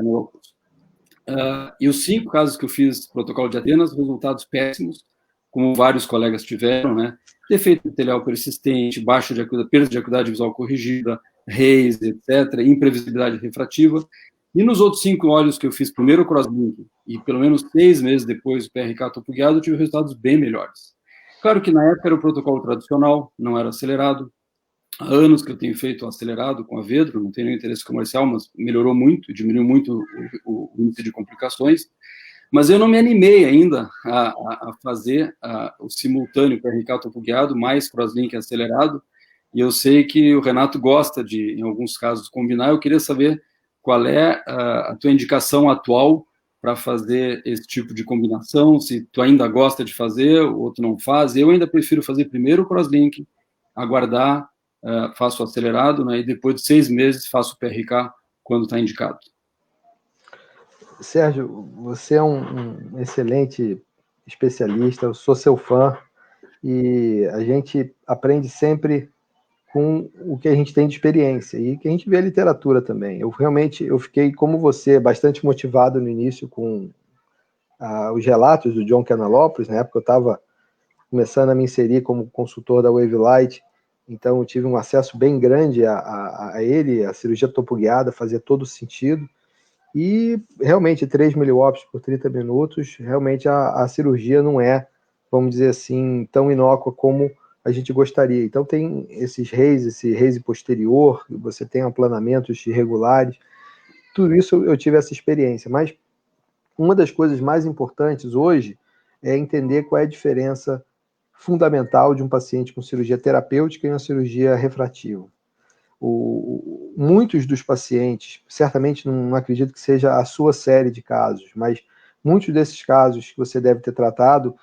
e os 5 casos que eu fiz protocolo de Atenas, resultados péssimos, como vários colegas tiveram, né? Defeito epitelial persistente, baixa de acuidade, perda de acuidade visual corrigida, RAIS, etc., imprevisibilidade refrativa. E nos outros 5 olhos que eu fiz primeiro o crosslink e pelo menos 6 meses depois o PRK topo guiado, eu tive resultados bem melhores. Claro que na época era o protocolo tradicional, não era acelerado. Há anos que eu tenho feito acelerado com a Vedro, não tenho nenhum interesse comercial, mas melhorou muito, diminuiu muito o índice de complicações. Mas eu não me animei ainda a fazer o simultâneo PRK topo guiado, mais crosslink acelerado, e eu sei que o Renato gosta de, em alguns casos, combinar. Eu queria saber qual é a tua indicação atual para fazer esse tipo de combinação, se tu ainda gosta de fazer, o outro não faz. Eu ainda prefiro fazer primeiro o crosslinking, aguardar, faço o acelerado, né, e depois de 6 meses faço o PRK quando está indicado. Sérgio, você é um excelente especialista, eu sou seu fã, e a gente aprende sempre com o que a gente tem de experiência e que a gente vê a literatura também. Eu fiquei, como você, bastante motivado no início com os relatos do John Canalopoulos. Na época eu estava começando a me inserir como consultor da Wavelight, então eu tive um acesso bem grande a ele, a cirurgia topo-guiada fazia todo sentido, e realmente 3 miliwatts por 30 minutos, realmente a cirurgia não é, vamos dizer assim, tão inócua como a gente gostaria. Então tem esses esse raise posterior, você tem aplanamentos irregulares, tudo isso eu tive essa experiência, mas uma das coisas mais importantes hoje é entender qual é a diferença fundamental de um paciente com cirurgia terapêutica e uma cirurgia refrativa. Muitos dos pacientes, certamente não acredito que seja a sua série de casos, mas muitos desses casos que você deve ter tratado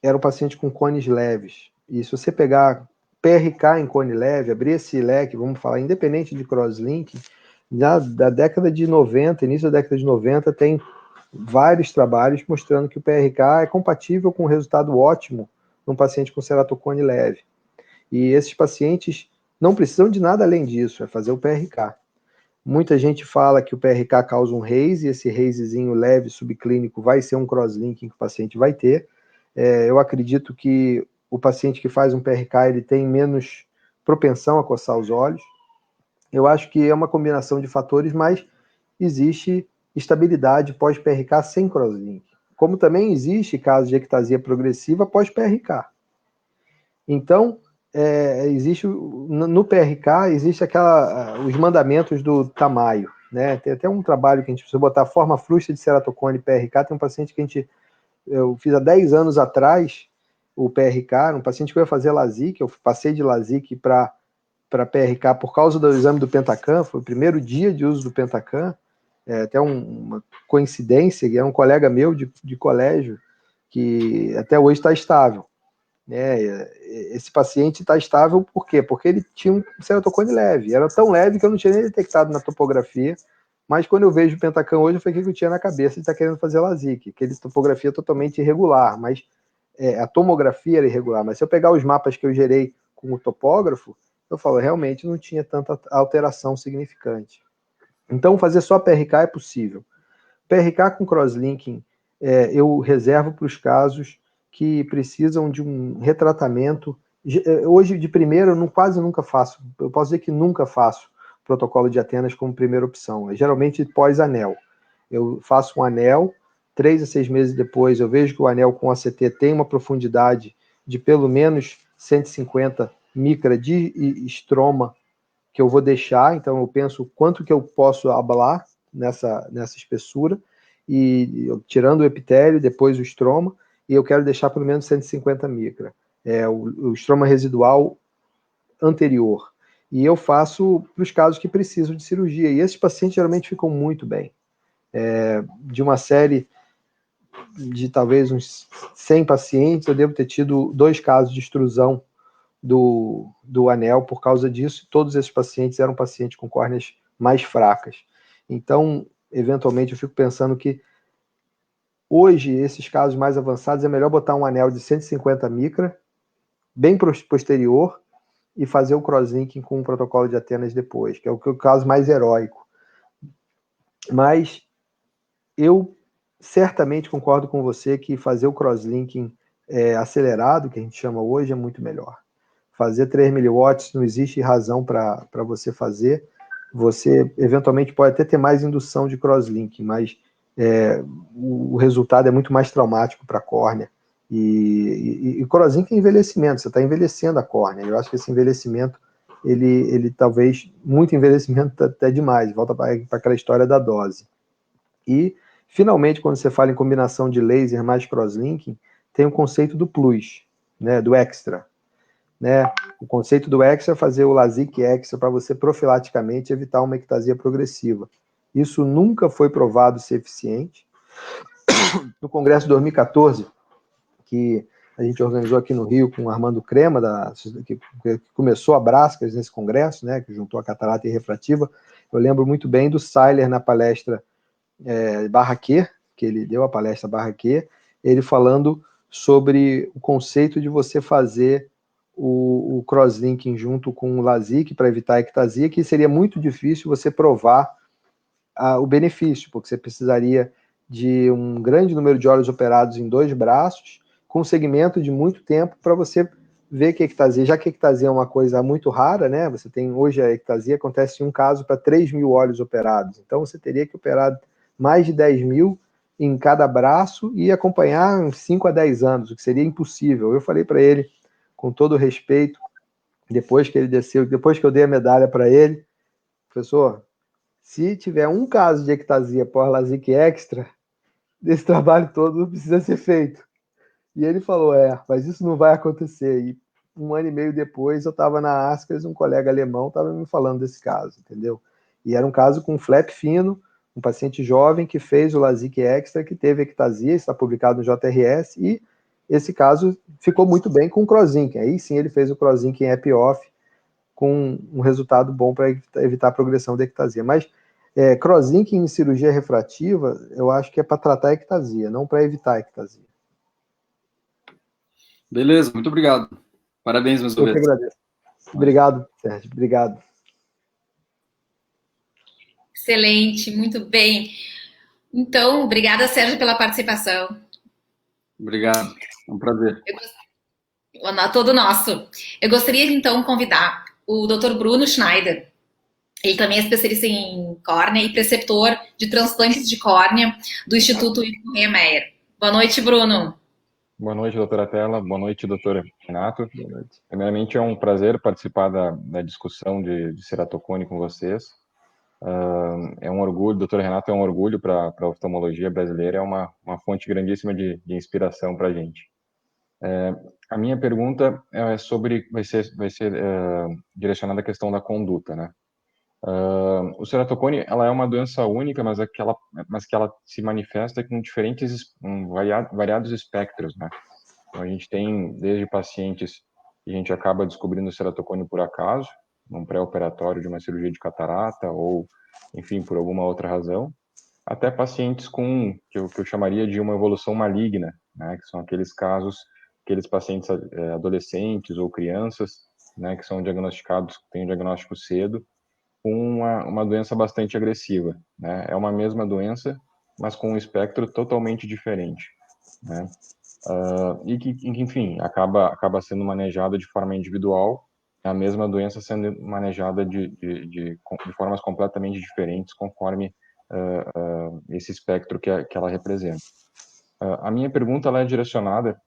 eram pacientes com cones leves. E se você pegar PRK em cone leve, abrir esse leque, vamos falar, independente de crosslink, da década de 90, início da década de 90, tem vários trabalhos mostrando que o PRK é compatível com um resultado ótimo num paciente com ceratocone leve. E esses pacientes não precisam de nada além disso, é fazer o PRK. Muita gente fala que o PRK causa um raise, e esse raisezinho leve subclínico vai ser um crosslinking que o paciente vai ter. Eu acredito que o paciente que faz um PRK ele tem menos propensão a coçar os olhos. Eu acho que é uma combinação de fatores, mas existe estabilidade pós-PRK sem crosslink. Como também existe casos de ectasia progressiva pós-PRK. Então, existe no PRK, existe os mandamentos do Tamayo, né? Tem até um trabalho que a gente precisa botar forma fluxa de ceratocone PRK. Tem um paciente que eu fiz há 10 anos atrás, o PRK, um paciente que eu ia fazer LASIK, eu passei de LASIK para PRK por causa do exame do Pentacam, foi o primeiro dia de uso do Pentacam, até uma coincidência, que é um colega meu de colégio, que até hoje está estável. Esse paciente está estável por quê? Porque ele tinha um ceratocone leve, era tão leve que eu não tinha nem detectado na topografia, mas quando eu vejo o Pentacam hoje, foi o que eu tinha na cabeça de estar querendo fazer LASIK, aquele topografia totalmente irregular, mas a tomografia era irregular, mas se eu pegar os mapas que eu gerei com o topógrafo, eu falo, realmente não tinha tanta alteração significante. Então, fazer só PRK é possível. PRK com crosslinking, eu reservo para os casos que precisam de um retratamento. Hoje, de primeira, eu quase nunca faço, eu posso dizer que nunca faço protocolo de Atenas como primeira opção, é geralmente pós-anel. Eu faço um anel, 3 a 6 meses depois, eu vejo que o anel com ACT tem uma profundidade de pelo menos 150 micra de estroma que eu vou deixar, então eu penso quanto que eu posso ablar nessa espessura, e tirando o epitélio, depois o estroma, e eu quero deixar pelo menos 150 micra, o estroma residual anterior. E eu faço para os casos que precisam de cirurgia, e esses pacientes geralmente ficam muito bem. De uma série de talvez uns 100 pacientes, eu devo ter tido 2 casos de extrusão do anel por causa disso. Todos esses pacientes eram pacientes com córneas mais fracas. Então, eventualmente, eu fico pensando que hoje, esses casos mais avançados, é melhor botar um anel de 150 micra, bem posterior, e fazer o crosslinking com o protocolo de Atenas depois, que é o caso mais heróico. Mas eu certamente concordo com você que fazer o crosslinking acelerado, que a gente chama hoje, é muito melhor. Fazer 3 miliwatts não existe razão para você fazer. Você eventualmente pode até ter mais indução de crosslinking, mas o resultado é muito mais traumático para a córnea. E crosslinking é envelhecimento, você está envelhecendo a córnea. Eu acho que esse envelhecimento, ele talvez, muito envelhecimento até demais, volta para aquela história da dose. E, finalmente, quando você fala em combinação de laser mais crosslinking, tem o conceito do plus, né, do extra. Né? O conceito do extra é fazer o LASIK extra para você profilaticamente evitar uma ectasia progressiva. Isso nunca foi provado ser eficiente. No Congresso de 2014, que a gente organizou aqui no Rio com o Armando Crema, que começou a Brascas nesse congresso, né, que juntou a catarata e refrativa, eu lembro muito bem do Seiler na palestra Barraquer, que ele deu a palestra Barraquer, ele falando sobre o conceito de você fazer o crosslinking junto com o LASIK para evitar a ectasia, que seria muito difícil você provar o benefício, porque você precisaria de um grande número de olhos operados em 2 braços, com um segmento de muito tempo para você ver que a ectasia, já que a ectasia é uma coisa muito rara, né? Você tem hoje a ectasia, acontece em um caso para 3.000 olhos operados, então você teria que operar mais de 10.000 em cada braço e acompanhar uns 5 a 10 anos, o que seria impossível. Eu falei para ele, com todo respeito, depois que ele desceu, depois que eu dei a medalha para ele, professor, se tiver um caso de ectasia pós-LASIK extra, esse trabalho todo precisa ser feito. E ele falou, mas isso não vai acontecer. E 1 ano e meio depois, eu estava na ASCAS, um colega alemão estava me falando desse caso, entendeu? E era um caso com flap fino, um paciente jovem que fez o LASIK extra, que teve ectasia, está publicado no JRS, e esse caso ficou muito bem com o crosslinking. Aí sim ele fez o crosslinking epi-off com um resultado bom para evitar a progressão da ectasia. Mas crosslinking em cirurgia refrativa, eu acho que é para tratar a ectasia, não para evitar a ectasia. Beleza, muito obrigado. Parabéns, meus Eu que agradeço. Obrigado, Sérgio. Obrigado. Excelente, muito bem. Então, obrigada, Sérgio, pela participação. Obrigado, é um prazer. Todo nosso. Eu gostaria, então, de convidar o Dr. Bruno Schneider. Ele também é especialista em córnea e preceptor de transplantes de córnea do Instituto Correia Meyer. Boa noite, Bruno. Boa noite, doutora Tela. Boa noite, doutor Renato. Boa noite. Primeiramente, é um prazer participar da discussão de ceratocone com vocês. É um orgulho, doutor Renato, é um orgulho para a oftalmologia brasileira, é uma fonte grandíssima de inspiração para a gente. A minha pergunta vai ser direcionada à questão da conduta, né? O ceratocone, ela é uma doença única, mas que ela se manifesta com variados espectros, né? Então, a gente tem desde pacientes que a gente acaba descobrindo o ceratocone por acaso, num pré-operatório de uma cirurgia de catarata ou, enfim, por alguma outra razão, até pacientes que eu chamaria de uma evolução maligna, né? Que são aqueles casos, aqueles pacientes adolescentes ou crianças, né? Que são diagnosticados, têm um diagnóstico cedo, com uma doença bastante agressiva, né? É uma mesma doença, mas com um espectro totalmente diferente, né? E que, enfim, acaba sendo manejada de forma individual, a mesma doença sendo manejada de formas completamente diferentes, conforme esse espectro que ela representa. A minha pergunta ela é direcionada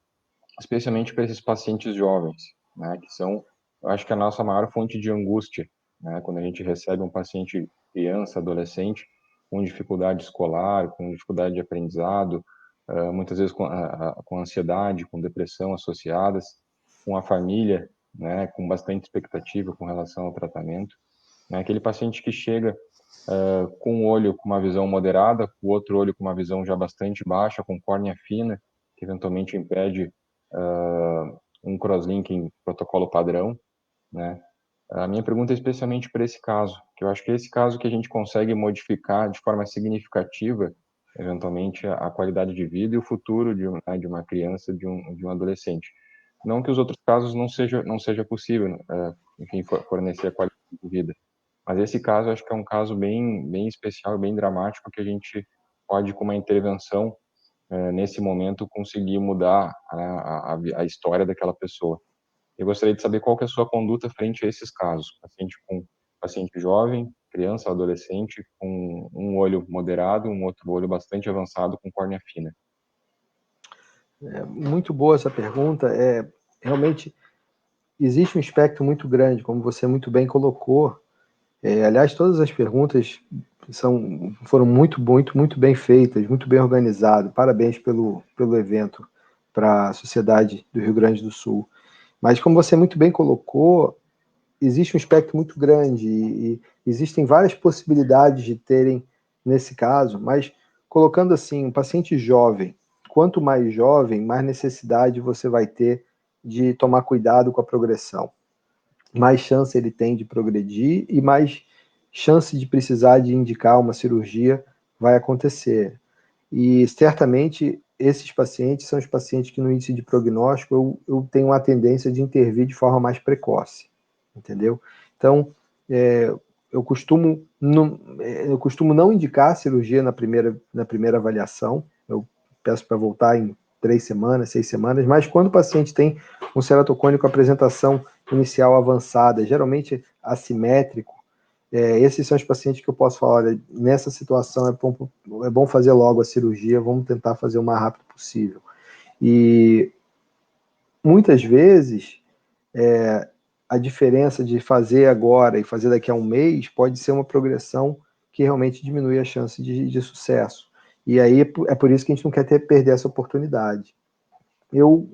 especialmente para esses pacientes jovens, né? Que são, eu acho que a nossa maior fonte de angústia, né, quando a gente recebe um paciente criança, adolescente, com dificuldade escolar, com dificuldade de aprendizado, muitas vezes com ansiedade, com depressão associadas, com a família, né, com bastante expectativa com relação ao tratamento, né, aquele paciente que chega com um olho com uma visão moderada, o outro olho com uma visão já bastante baixa, com córnea fina, que eventualmente impede um crosslinking protocolo padrão, né? A minha pergunta é especialmente para esse caso, que eu acho que é esse caso que a gente consegue modificar de forma significativa, eventualmente, a qualidade de vida e o futuro de uma criança, de um adolescente. Não que os outros casos não seja possível, enfim, fornecer a qualidade de vida. Mas esse caso, eu acho que é um caso bem especial, bem dramático, que a gente pode, com uma intervenção, nesse momento, conseguir mudar a história daquela pessoa. Eu gostaria de saber qual que é a sua conduta frente a esses casos. Paciente jovem, criança, adolescente, com um olho moderado, um outro olho bastante avançado, com córnea fina. Muito boa essa pergunta. Realmente, existe um espectro muito grande, como você muito bem colocou. Aliás, todas as perguntas foram muito bem feitas, muito bem organizadas. Parabéns pelo evento para a Sociedade do Rio Grande do Sul. Mas, como você muito bem colocou, existe um espectro muito grande e existem várias possibilidades de terem nesse caso, mas colocando assim, um paciente jovem, quanto mais jovem, mais necessidade você vai ter de tomar cuidado com a progressão. Mais chance ele tem de progredir e mais chance de precisar de indicar uma cirurgia vai acontecer. E certamente esses pacientes são os pacientes que no índice de prognóstico eu tenho uma tendência de intervir de forma mais precoce, entendeu? Então, eu costumo não indicar cirurgia na primeira avaliação, eu peço para voltar em 3 semanas, 6 semanas, mas quando o paciente tem um ceratocone com apresentação inicial avançada, geralmente assimétrico, esses são os pacientes que eu posso falar, olha, nessa situação é bom fazer logo a cirurgia, vamos tentar fazer o mais rápido possível. E muitas vezes, a diferença de fazer agora e fazer daqui a um mês pode ser uma progressão que realmente diminui a chance de sucesso. E aí é por isso que a gente não quer perder essa oportunidade. Eu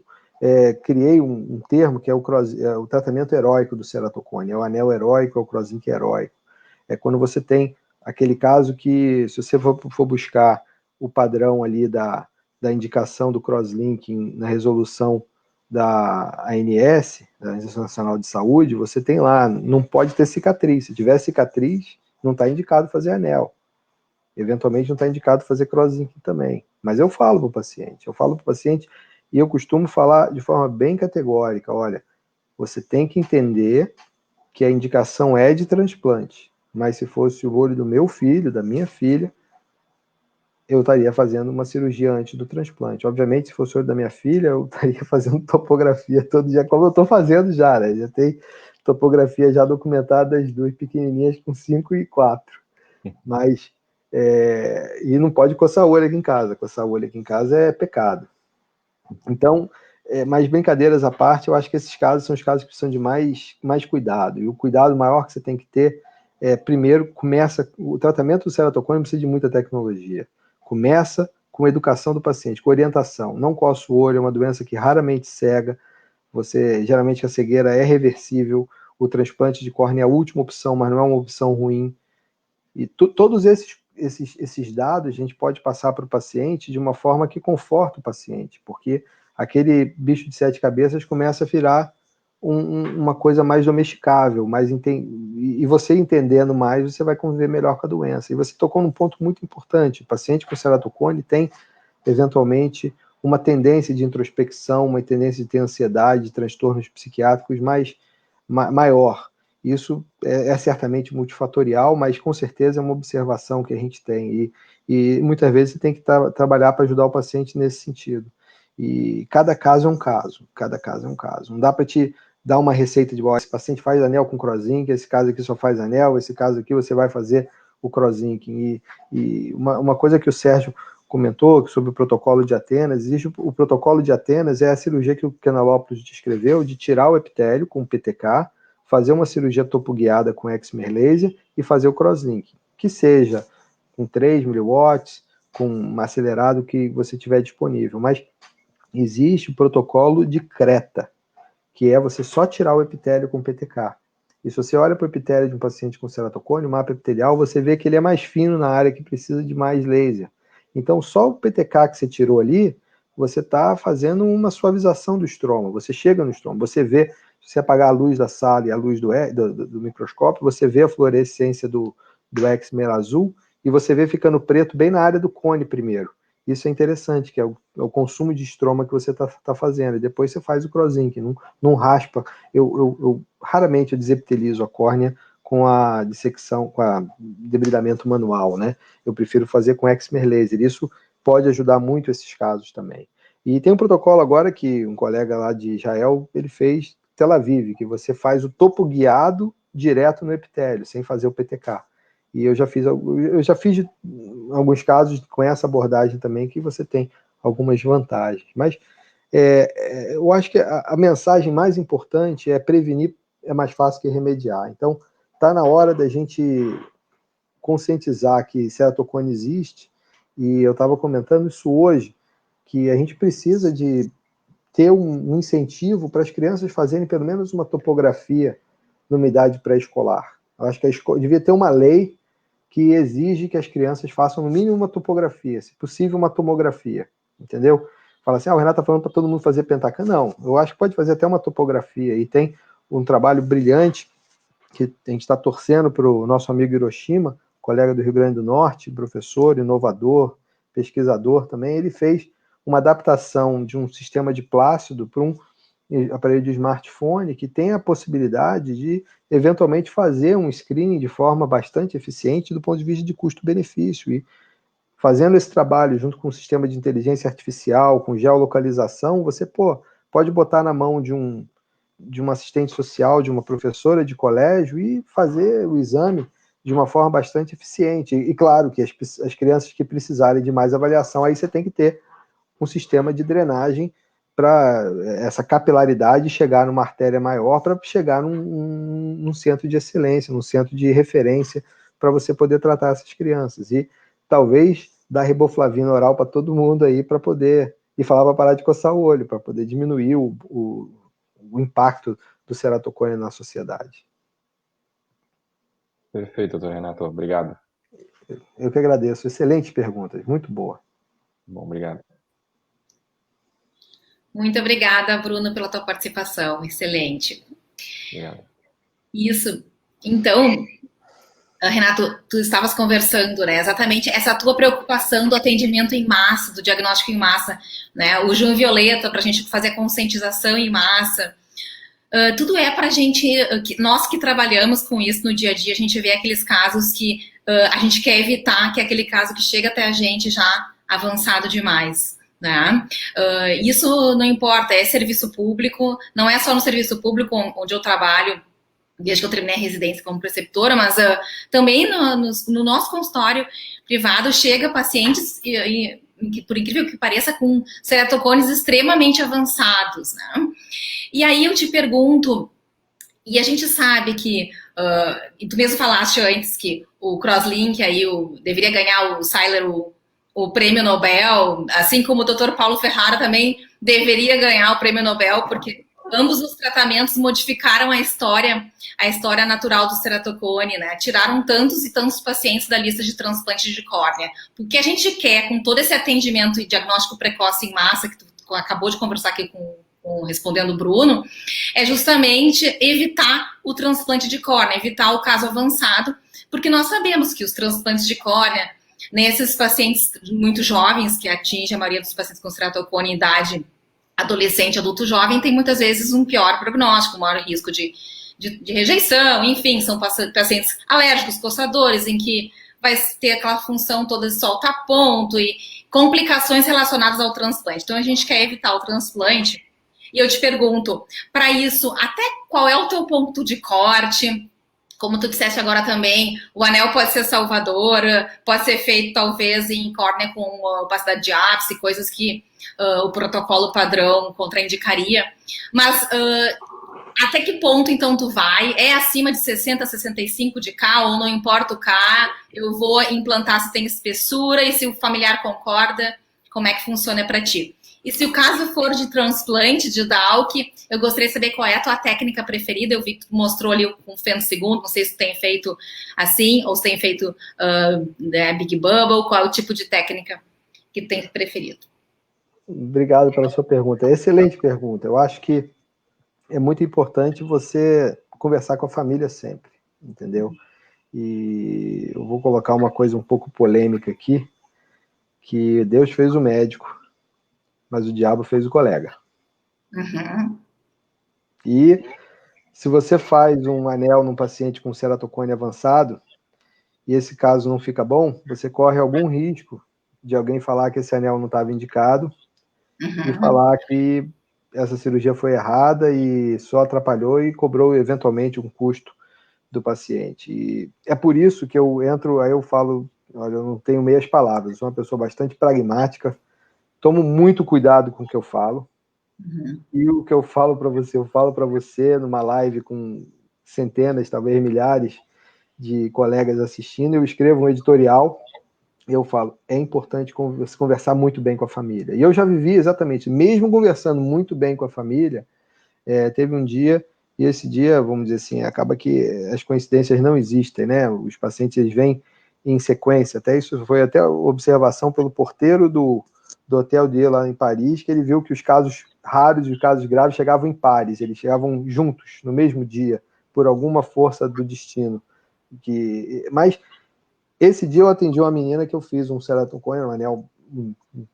criei um termo que é o tratamento heróico do ceratocone, é o anel heróico, é o CrossLink heróico. É quando você tem aquele caso que, se você for buscar o padrão ali da indicação do CrossLink na resolução da ANS, da Agência Nacional de Saúde, você tem lá, não pode ter cicatriz. Se tiver cicatriz, não está indicado fazer anel. Eventualmente não está indicado fazer CrossLink também. Mas eu falo para o paciente, e eu costumo falar de forma bem categórica, olha, você tem que entender que a indicação é de transplante, mas se fosse o olho do meu filho, da minha filha, eu estaria fazendo uma cirurgia antes do transplante. Obviamente, se fosse o olho da minha filha, eu estaria fazendo topografia todo dia, como eu estou fazendo já, né? Já tem topografia já documentada das 2 pequenininhas com 5 e 4. Mas, e não pode coçar o olho aqui em casa. Coçar o olho aqui em casa é pecado. Então, mas brincadeiras à parte, eu acho que esses casos são os casos que precisam de mais cuidado. E o cuidado maior que você tem que ter primeiro, o tratamento do ceratocone precisa de muita tecnologia. Começa com a educação do paciente, com orientação. Não coça o olho, é uma doença que raramente cega. Geralmente a cegueira é reversível. O transplante de córnea é a última opção, mas não é uma opção ruim. E todos esses dados a gente pode passar para o paciente de uma forma que conforta o paciente, porque aquele bicho de 7 cabeças começa a virar uma coisa mais domesticável, e você entendendo mais, você vai conviver melhor com a doença. E você tocou num ponto muito importante, o paciente com ceratocone tem, eventualmente, uma tendência de introspecção, uma tendência de ter ansiedade, transtornos psiquiátricos maior. Isso é certamente multifatorial, mas com certeza é uma observação que a gente tem, e muitas vezes você tem que trabalhar para ajudar o paciente nesse sentido. E cada caso é um caso. Não dá para te dar uma receita de, esse paciente faz anel com CrossLink, esse caso aqui só faz anel, esse caso aqui você vai fazer o CrossLink. E uma coisa que o Sérgio comentou sobre o protocolo de Atenas, existe o protocolo de Atenas, é a cirurgia que o Canalopoulos descreveu, de tirar o epitélio com PTK, fazer uma cirurgia topoguiada com excimer laser e fazer o CrossLink, que seja com 3 mW, com um acelerado que você tiver disponível. Mas existe o protocolo de Creta, que é você só tirar o epitélio com PTK. E se você olha para o epitélio de um paciente com ceratocone, o mapa epitelial, você vê que ele é mais fino na área que precisa de mais laser. Então, só o PTK que você tirou ali, você está fazendo uma suavização do estroma. Você chega no estroma, você vê, se você apagar a luz da sala e a luz do microscópio, você vê a fluorescência do excimer azul, e você vê ficando preto bem na área do cone primeiro. Isso é interessante, que é o consumo de estroma que você está fazendo. E depois você faz o CrossLink, não raspa. Eu raramente desepitelizo a córnea com a dissecção, com a debridamento manual, né? Eu prefiro fazer com excimer laser. Isso pode ajudar muito esses casos também. E tem um protocolo agora que um colega lá de Israel, ele fez Tel Aviv, que você faz o topo guiado direto no epitélio, sem fazer o PTK. E eu já fiz alguns casos com essa abordagem também, que você tem algumas vantagens. Mas eu acho que a mensagem mais importante é prevenir é mais fácil que remediar. Então, está na hora da gente conscientizar que ceratocone existe, e eu estava comentando isso hoje, que a gente precisa de ter um incentivo para as crianças fazerem pelo menos uma topografia numa idade pré-escolar. Eu acho que devia ter uma lei que exige que as crianças façam no mínimo uma topografia, se possível uma tomografia, entendeu? Fala assim, o Renato está falando para todo mundo fazer pentacan. Não, eu acho que pode fazer até uma topografia, e tem um trabalho brilhante que a gente está torcendo para o nosso amigo Hiroshima, colega do Rio Grande do Norte, professor, inovador, pesquisador também. Ele fez uma adaptação de um sistema de Plácido para um aparelho de smartphone que tem a possibilidade de, eventualmente, fazer um screening de forma bastante eficiente do ponto de vista de custo-benefício. E fazendo esse trabalho junto com um sistema de inteligência artificial, com geolocalização, você pode botar na mão de uma assistente social, de uma professora de colégio e fazer o exame de uma forma bastante eficiente. E claro que as crianças que precisarem de mais avaliação, aí você tem que ter um sistema de drenagem para essa capilaridade chegar numa artéria maior, para chegar num centro de excelência, num centro de referência, para você poder tratar essas crianças. E talvez dar riboflavina oral para todo mundo aí, para poder, e falar para parar de coçar o olho, para poder diminuir o impacto do ceratocone na sociedade. Perfeito, doutor Renato. Obrigado. Eu que agradeço. Excelentes perguntas. Muito boa. Bom, obrigado. Muito obrigada, Bruno, pela tua participação. Excelente. Obrigado. Isso. Então, Renato, tu estavas conversando, né? Exatamente essa tua preocupação do atendimento em massa, do diagnóstico em massa, né? O João Violeta, para a gente fazer a conscientização em massa. Tudo é para a gente, nós que trabalhamos com isso no dia a dia, a gente vê aqueles casos que a gente quer evitar, que é aquele caso que chega até a gente já avançado demais, né? Isso não importa, é serviço público, não é só no serviço público onde eu trabalho, desde que eu terminei a residência como preceptora, mas também no nosso consultório privado chega pacientes, que, por incrível que pareça, com ceratocones extremamente avançados, né? E aí eu te pergunto, e a gente sabe que, e tu mesmo falaste antes que o Crosslink aí deveria ganhar o Seiler o prêmio Nobel, assim como o Dr. Paulo Ferrara também deveria ganhar o prêmio Nobel, porque ambos os tratamentos modificaram a história natural do ceratocone, né? Tiraram tantos e tantos pacientes da lista de transplante de córnea. O que a gente quer com todo esse atendimento e diagnóstico precoce em massa, que tu acabou de conversar aqui respondendo o Bruno, é justamente evitar o transplante de córnea, evitar o caso avançado, porque nós sabemos que os transplantes de córnea, nesses pacientes muito jovens, que atinge a maioria dos pacientes com ceratocone em idade adolescente, adulto jovem, tem muitas vezes um pior prognóstico, um maior risco de rejeição, enfim, são pacientes alérgicos, coçadores, em que vai ter aquela função toda de soltar ponto e complicações relacionadas ao transplante. Então, a gente quer evitar o transplante. E eu te pergunto, para isso, até qual é o teu ponto de corte? Como tu disseste agora também, o anel pode ser salvador, pode ser feito talvez em córnea com opacidade de ápice, coisas que o protocolo padrão contraindicaria. Mas até que ponto então tu vai? É acima de 60, 65 de K ou não importa o K? Eu vou implantar se tem espessura e se o familiar concorda, como é que funciona para ti? E se o caso for de transplante de DALC, eu gostaria de saber qual é a tua técnica preferida. Eu vi que tu mostrou ali com o feno segundo, não sei se tu tem feito assim, ou se tem feito Big Bubble, qual é o tipo de técnica que tu tem preferido? Obrigado pela sua pergunta. Excelente pergunta. Eu acho que é muito importante você conversar com a família sempre, entendeu? E eu vou colocar uma coisa um pouco polêmica aqui, que Deus fez o médico, mas o diabo fez o colega. Uhum. E se você faz um anel num paciente com ceratocone avançado, e esse caso não fica bom, você corre algum risco de alguém falar que esse anel não estava indicado, e falar que essa cirurgia foi errada e só atrapalhou e cobrou eventualmente um custo do paciente. E é por isso que eu entro, aí eu falo, olha, eu não tenho meias palavras, sou uma pessoa bastante pragmática, tomo muito cuidado com o que eu falo. E o que eu falo para você numa live com centenas, talvez milhares de colegas assistindo, eu escrevo um editorial e eu falo, é importante conversar muito bem com a família. E eu já vivi exatamente, mesmo conversando muito bem com a família, teve um dia, e esse dia, vamos dizer assim, acaba que as coincidências não existem, né? Os pacientes, eles vêm em sequência. Até isso foi até observação pelo porteiro do Hotel Dieu lá em Paris, que ele viu que os casos raros e os casos graves chegavam em pares, eles chegavam juntos, no mesmo dia, por alguma força do destino. Mas esse dia eu atendi uma menina que eu fiz um ceratocone, um anel,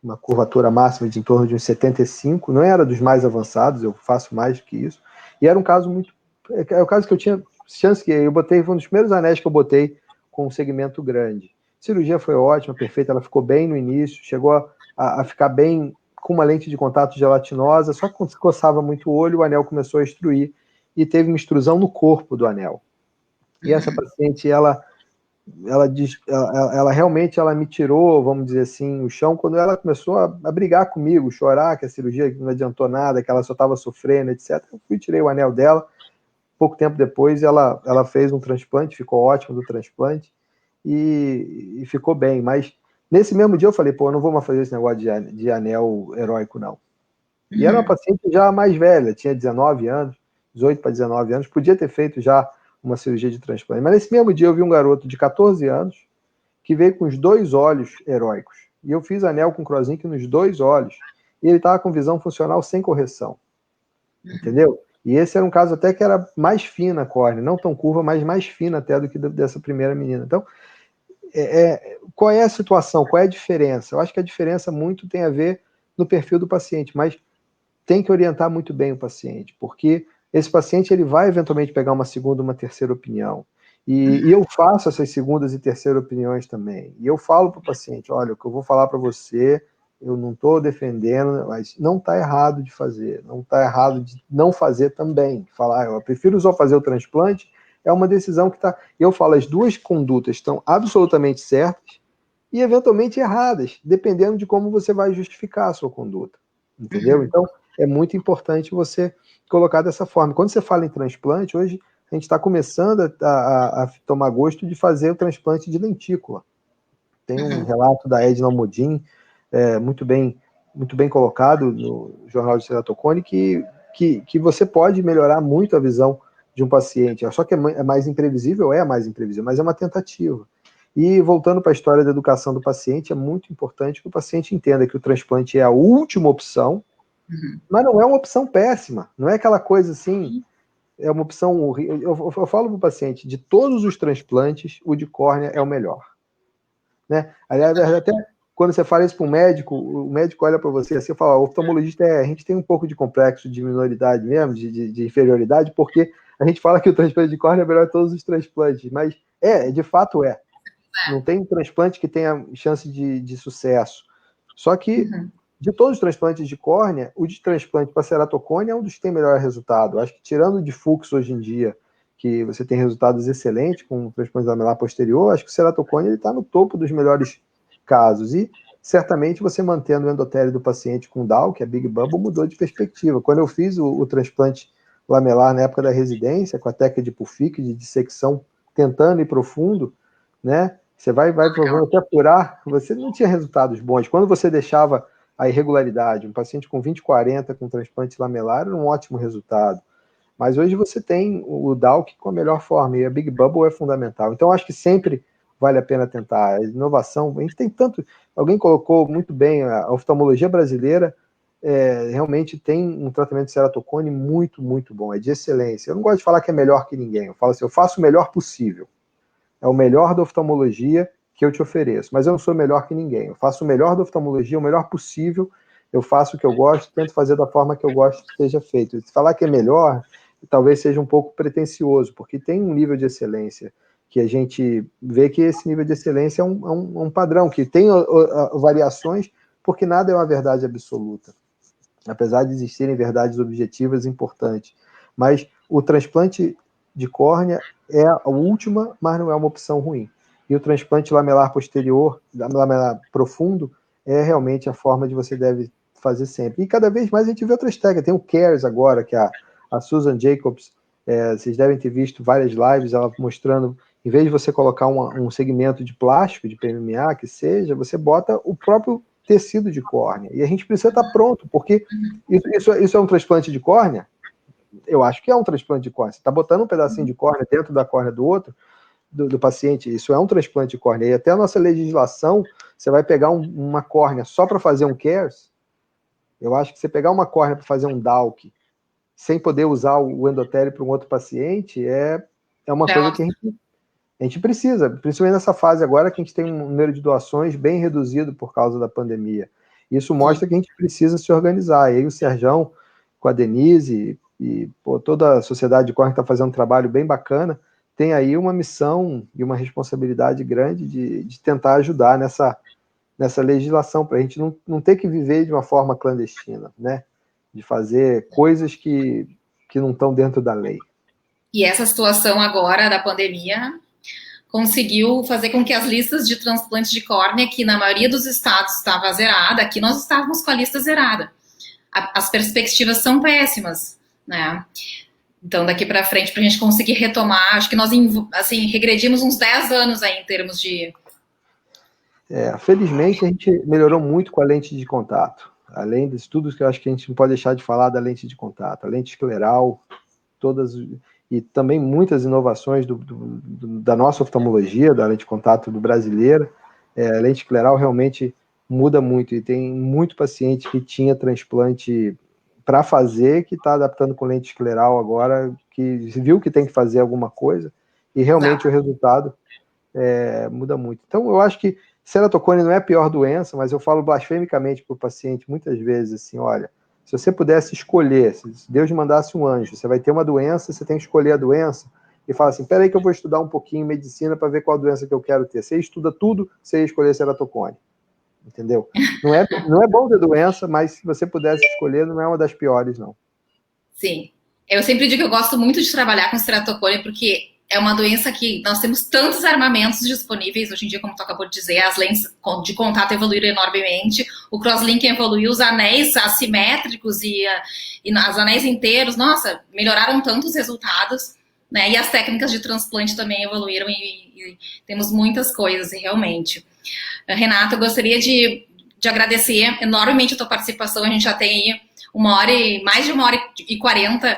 uma curvatura máxima de em torno de uns 75, não era dos mais avançados, eu faço mais do que isso, e era um caso muito... É o caso que eu tinha chance que eu botei, foi um dos primeiros anéis que eu botei com um segmento grande. A cirurgia foi ótima, perfeita, ela ficou bem no início, chegou a ficar bem com uma lente de contato gelatinosa, só que quando se coçava muito o olho, o anel começou a extruir e teve uma extrusão no corpo do anel. E essa paciente, ela realmente me tirou, vamos dizer assim, o chão, quando ela começou a brigar comigo, chorar, que a cirurgia não adiantou nada, que ela só estava sofrendo, etc. Eu fui, tirei o anel dela, pouco tempo depois ela fez um transplante, ficou ótimo do transplante, e ficou bem, mas nesse mesmo dia eu falei, eu não vou mais fazer esse negócio de anel heróico, não. E era uma paciente já mais velha, tinha 19 anos, 18 para 19 anos, podia ter feito já uma cirurgia de transplante. Mas nesse mesmo dia eu vi um garoto de 14 anos que veio com os 2 olhos heróicos. E eu fiz anel com Crosink nos 2 olhos. E ele estava com visão funcional sem correção. Entendeu? E esse era um caso até que era mais fina a córnea, não tão curva, mas mais fina até do que dessa primeira menina. Então, qual é a situação? Qual é a diferença? Eu acho que a diferença muito tem a ver no perfil do paciente, mas tem que orientar muito bem o paciente, porque esse paciente ele vai eventualmente pegar uma segunda, uma terceira opinião. E eu faço essas segundas e terceiras opiniões também. E eu falo para o paciente, olha, o que eu vou falar para você, eu não estou defendendo, mas não está errado de fazer, não está errado de não fazer também. Falar, eu prefiro só fazer o transplante, é uma decisão que está... Eu falo, as duas condutas estão absolutamente certas e eventualmente erradas, dependendo de como você vai justificar a sua conduta. Entendeu? Então, é muito importante você colocar dessa forma. Quando você fala em transplante, hoje a gente está começando a tomar gosto de fazer o transplante de lentícula. Tem um relato da Edna Almodin, muito bem colocado no Jornal de Ceratocone, que você pode melhorar muito a visão de um paciente. Só que é mais imprevisível, mas é uma tentativa. E voltando para a história da educação do paciente, é muito importante que o paciente entenda que o transplante é a última opção, mas não é uma opção péssima, não é aquela coisa assim, é uma opção horrível. Eu falo para o paciente, de todos os transplantes, o de córnea é o melhor. Né? Aliás, até quando você fala isso para um médico, o médico olha para você assim e fala, o oftalmologista, a gente tem um pouco de complexo de minoridade mesmo, de inferioridade, porque a gente fala que o transplante de córnea é melhor que todos os transplantes, mas de fato é. Não tem transplante que tenha chance de sucesso. Só que, de todos os transplantes de córnea, o de transplante para ceratocone é um dos que tem melhor resultado. Acho que, tirando o de Fuchs hoje em dia, que você tem resultados excelentes com o transplante lamelar posterior, acho que o ceratocone está no topo dos melhores casos. E, certamente, você mantendo o endotélio do paciente com DAO, que é Big Bubble, mudou de perspectiva. Quando eu fiz o transplante lamelar na época da residência, com a técnica de Pulfic, de dissecção, tentando ir profundo, né? Você vai provando até apurar, você não tinha resultados bons. Quando você deixava a irregularidade, um paciente com 20/40 com transplante lamelar era um ótimo resultado. Mas hoje você tem o DALC com a melhor forma, e a Big Bubble é fundamental. Então, acho que sempre vale a pena tentar. A inovação, a gente tem tanto... Alguém colocou muito bem, a oftalmologia brasileira realmente tem um tratamento de ceratocone muito, muito bom, é de excelência. Eu não gosto de falar que é melhor que ninguém, eu falo assim, eu faço o melhor possível. É o melhor da oftalmologia que eu te ofereço, mas eu não sou melhor que ninguém. Eu faço o melhor da oftalmologia, o melhor possível, eu faço o que eu gosto, tento fazer da forma que eu gosto que seja feito. Se falar que é melhor, talvez seja um pouco pretensioso, porque tem um nível de excelência que a gente vê que esse nível de excelência é um padrão, que tem variações, porque nada é uma verdade absoluta. Apesar de existirem verdades objetivas importantes. Mas o transplante de córnea é a última, mas não é uma opção ruim. E o transplante lamelar posterior, lamelar profundo, é realmente a forma de você deve fazer sempre. E cada vez mais a gente vê outras técnicas. Tem o CARES agora, que a Susan Jacobs, vocês devem ter visto várias lives, ela mostrando, em vez de você colocar um segmento de plástico, de PMMA, que seja, você bota o próprio tecido de córnea. E a gente precisa estar pronto, porque isso é um transplante de córnea? Eu acho que é um transplante de córnea. Você está botando um pedacinho de córnea dentro da córnea do outro, do paciente, isso é um transplante de córnea. E até a nossa legislação, você vai pegar uma córnea só para fazer um CARES, eu acho que você pegar uma córnea para fazer um DALC, sem poder usar o endotélio para um outro paciente, é uma coisa que a gente precisa, principalmente nessa fase agora que a gente tem um número de doações bem reduzido por causa da pandemia. Isso mostra que a gente precisa se organizar. E aí o Serjão, com a Denise e toda a sociedade de córnea está fazendo um trabalho bem bacana, tem aí uma missão e uma responsabilidade grande de tentar ajudar nessa legislação, para a gente não ter que viver de uma forma clandestina, né? De fazer coisas que não estão dentro da lei. E essa situação agora da pandemia conseguiu fazer com que as listas de transplantes de córnea, que na maioria dos estados estava zerada, aqui nós estávamos com a lista zerada. As perspectivas são péssimas, né? Então, daqui para frente, para a gente conseguir retomar, acho que nós, assim, regredimos uns 10 anos aí em termos de... Felizmente, a gente melhorou muito com a lente de contato. Além dos estudos que eu acho que a gente não pode deixar de falar da lente de contato, a lente escleral, todas... E também muitas inovações da nossa oftalmologia, da lente de contato do brasileiro. A lente escleral realmente muda muito, e tem muito paciente que tinha transplante para fazer, que está adaptando com lente escleral agora, que viu que tem que fazer alguma coisa, e realmente o resultado muda muito. Então, eu acho que ceratocone não é a pior doença, mas eu falo blasfemicamente para o paciente muitas vezes assim, olha, se você pudesse escolher, se Deus mandasse um anjo, você vai ter uma doença, você tem que escolher a doença, e fala assim, peraí que eu vou estudar um pouquinho medicina para ver qual doença que eu quero ter. Você estuda tudo, você ia escolher ceratocone. Entendeu? Não é bom ter doença, mas se você pudesse escolher, não é uma das piores, não. Sim. Eu sempre digo que eu gosto muito de trabalhar com ceratocone, porque é uma doença que nós temos tantos armamentos disponíveis hoje em dia, como tu acabou de dizer, as lentes de contato evoluíram enormemente, o crosslink evoluiu, os anéis assimétricos e os anéis inteiros, nossa, melhoraram tantos resultados, né? E as técnicas de transplante também evoluíram e temos muitas coisas, realmente. Renato, eu gostaria de agradecer enormemente a tua participação, a gente já tem aí mais de 1h40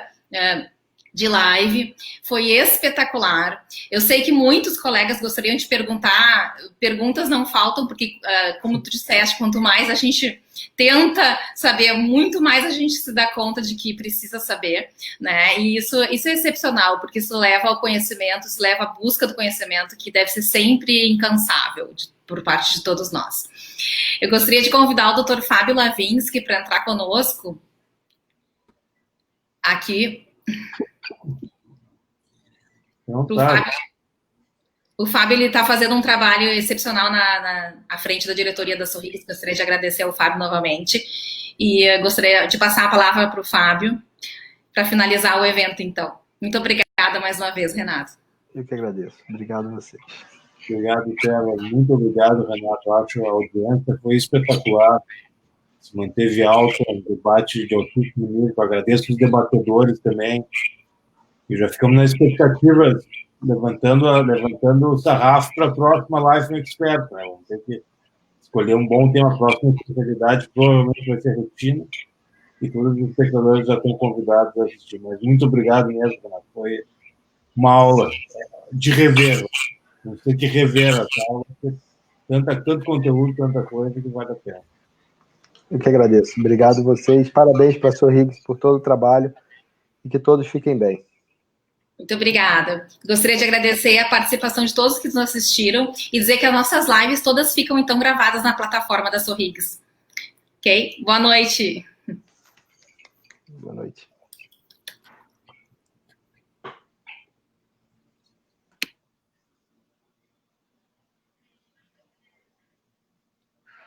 de live, foi espetacular. Eu sei que muitos colegas gostariam de perguntar, perguntas não faltam, porque, como tu disseste, quanto mais a gente tenta saber, muito mais a gente se dá conta de que precisa saber, né? E isso é excepcional, porque isso leva ao conhecimento, isso leva à busca do conhecimento, que deve ser sempre incansável por parte de todos nós. Eu gostaria de convidar o Dr. Fábio Lavinsky para entrar conosco aqui. O Fábio ele está fazendo um trabalho excepcional à frente da diretoria da Sorrigues. Gostaria de agradecer ao Fábio novamente e gostaria de passar a palavra para o Fábio para finalizar o evento, então. Muito obrigada mais uma vez, Renato. Eu que agradeço. Obrigado a vocês. Obrigado, Tela. Muito obrigado, Renato. Acho que a audiência foi espetacular. Se manteve alto, um debate de altíssimo nível. Agradeço os debatedores também. E já ficamos na expectativa, levantando o sarrafo para a próxima Live no Expert. Né? Vamos ter que escolher um bom tema. A próxima especialidade provavelmente vai ser retina. E todos os espectadores já estão convidados a assistir. Mas muito obrigado mesmo, Renato. Foi uma aula de rever. Vamos ter que rever essa aula. Tanto conteúdo, tanta coisa que vale a pena. Eu que agradeço. Obrigado a vocês. Parabéns para a Sorrigues por todo o trabalho e que todos fiquem bem. Muito obrigada. Gostaria de agradecer a participação de todos que nos assistiram e dizer que as nossas lives todas ficam, então, gravadas na plataforma da Sorrigues. Ok? Boa noite.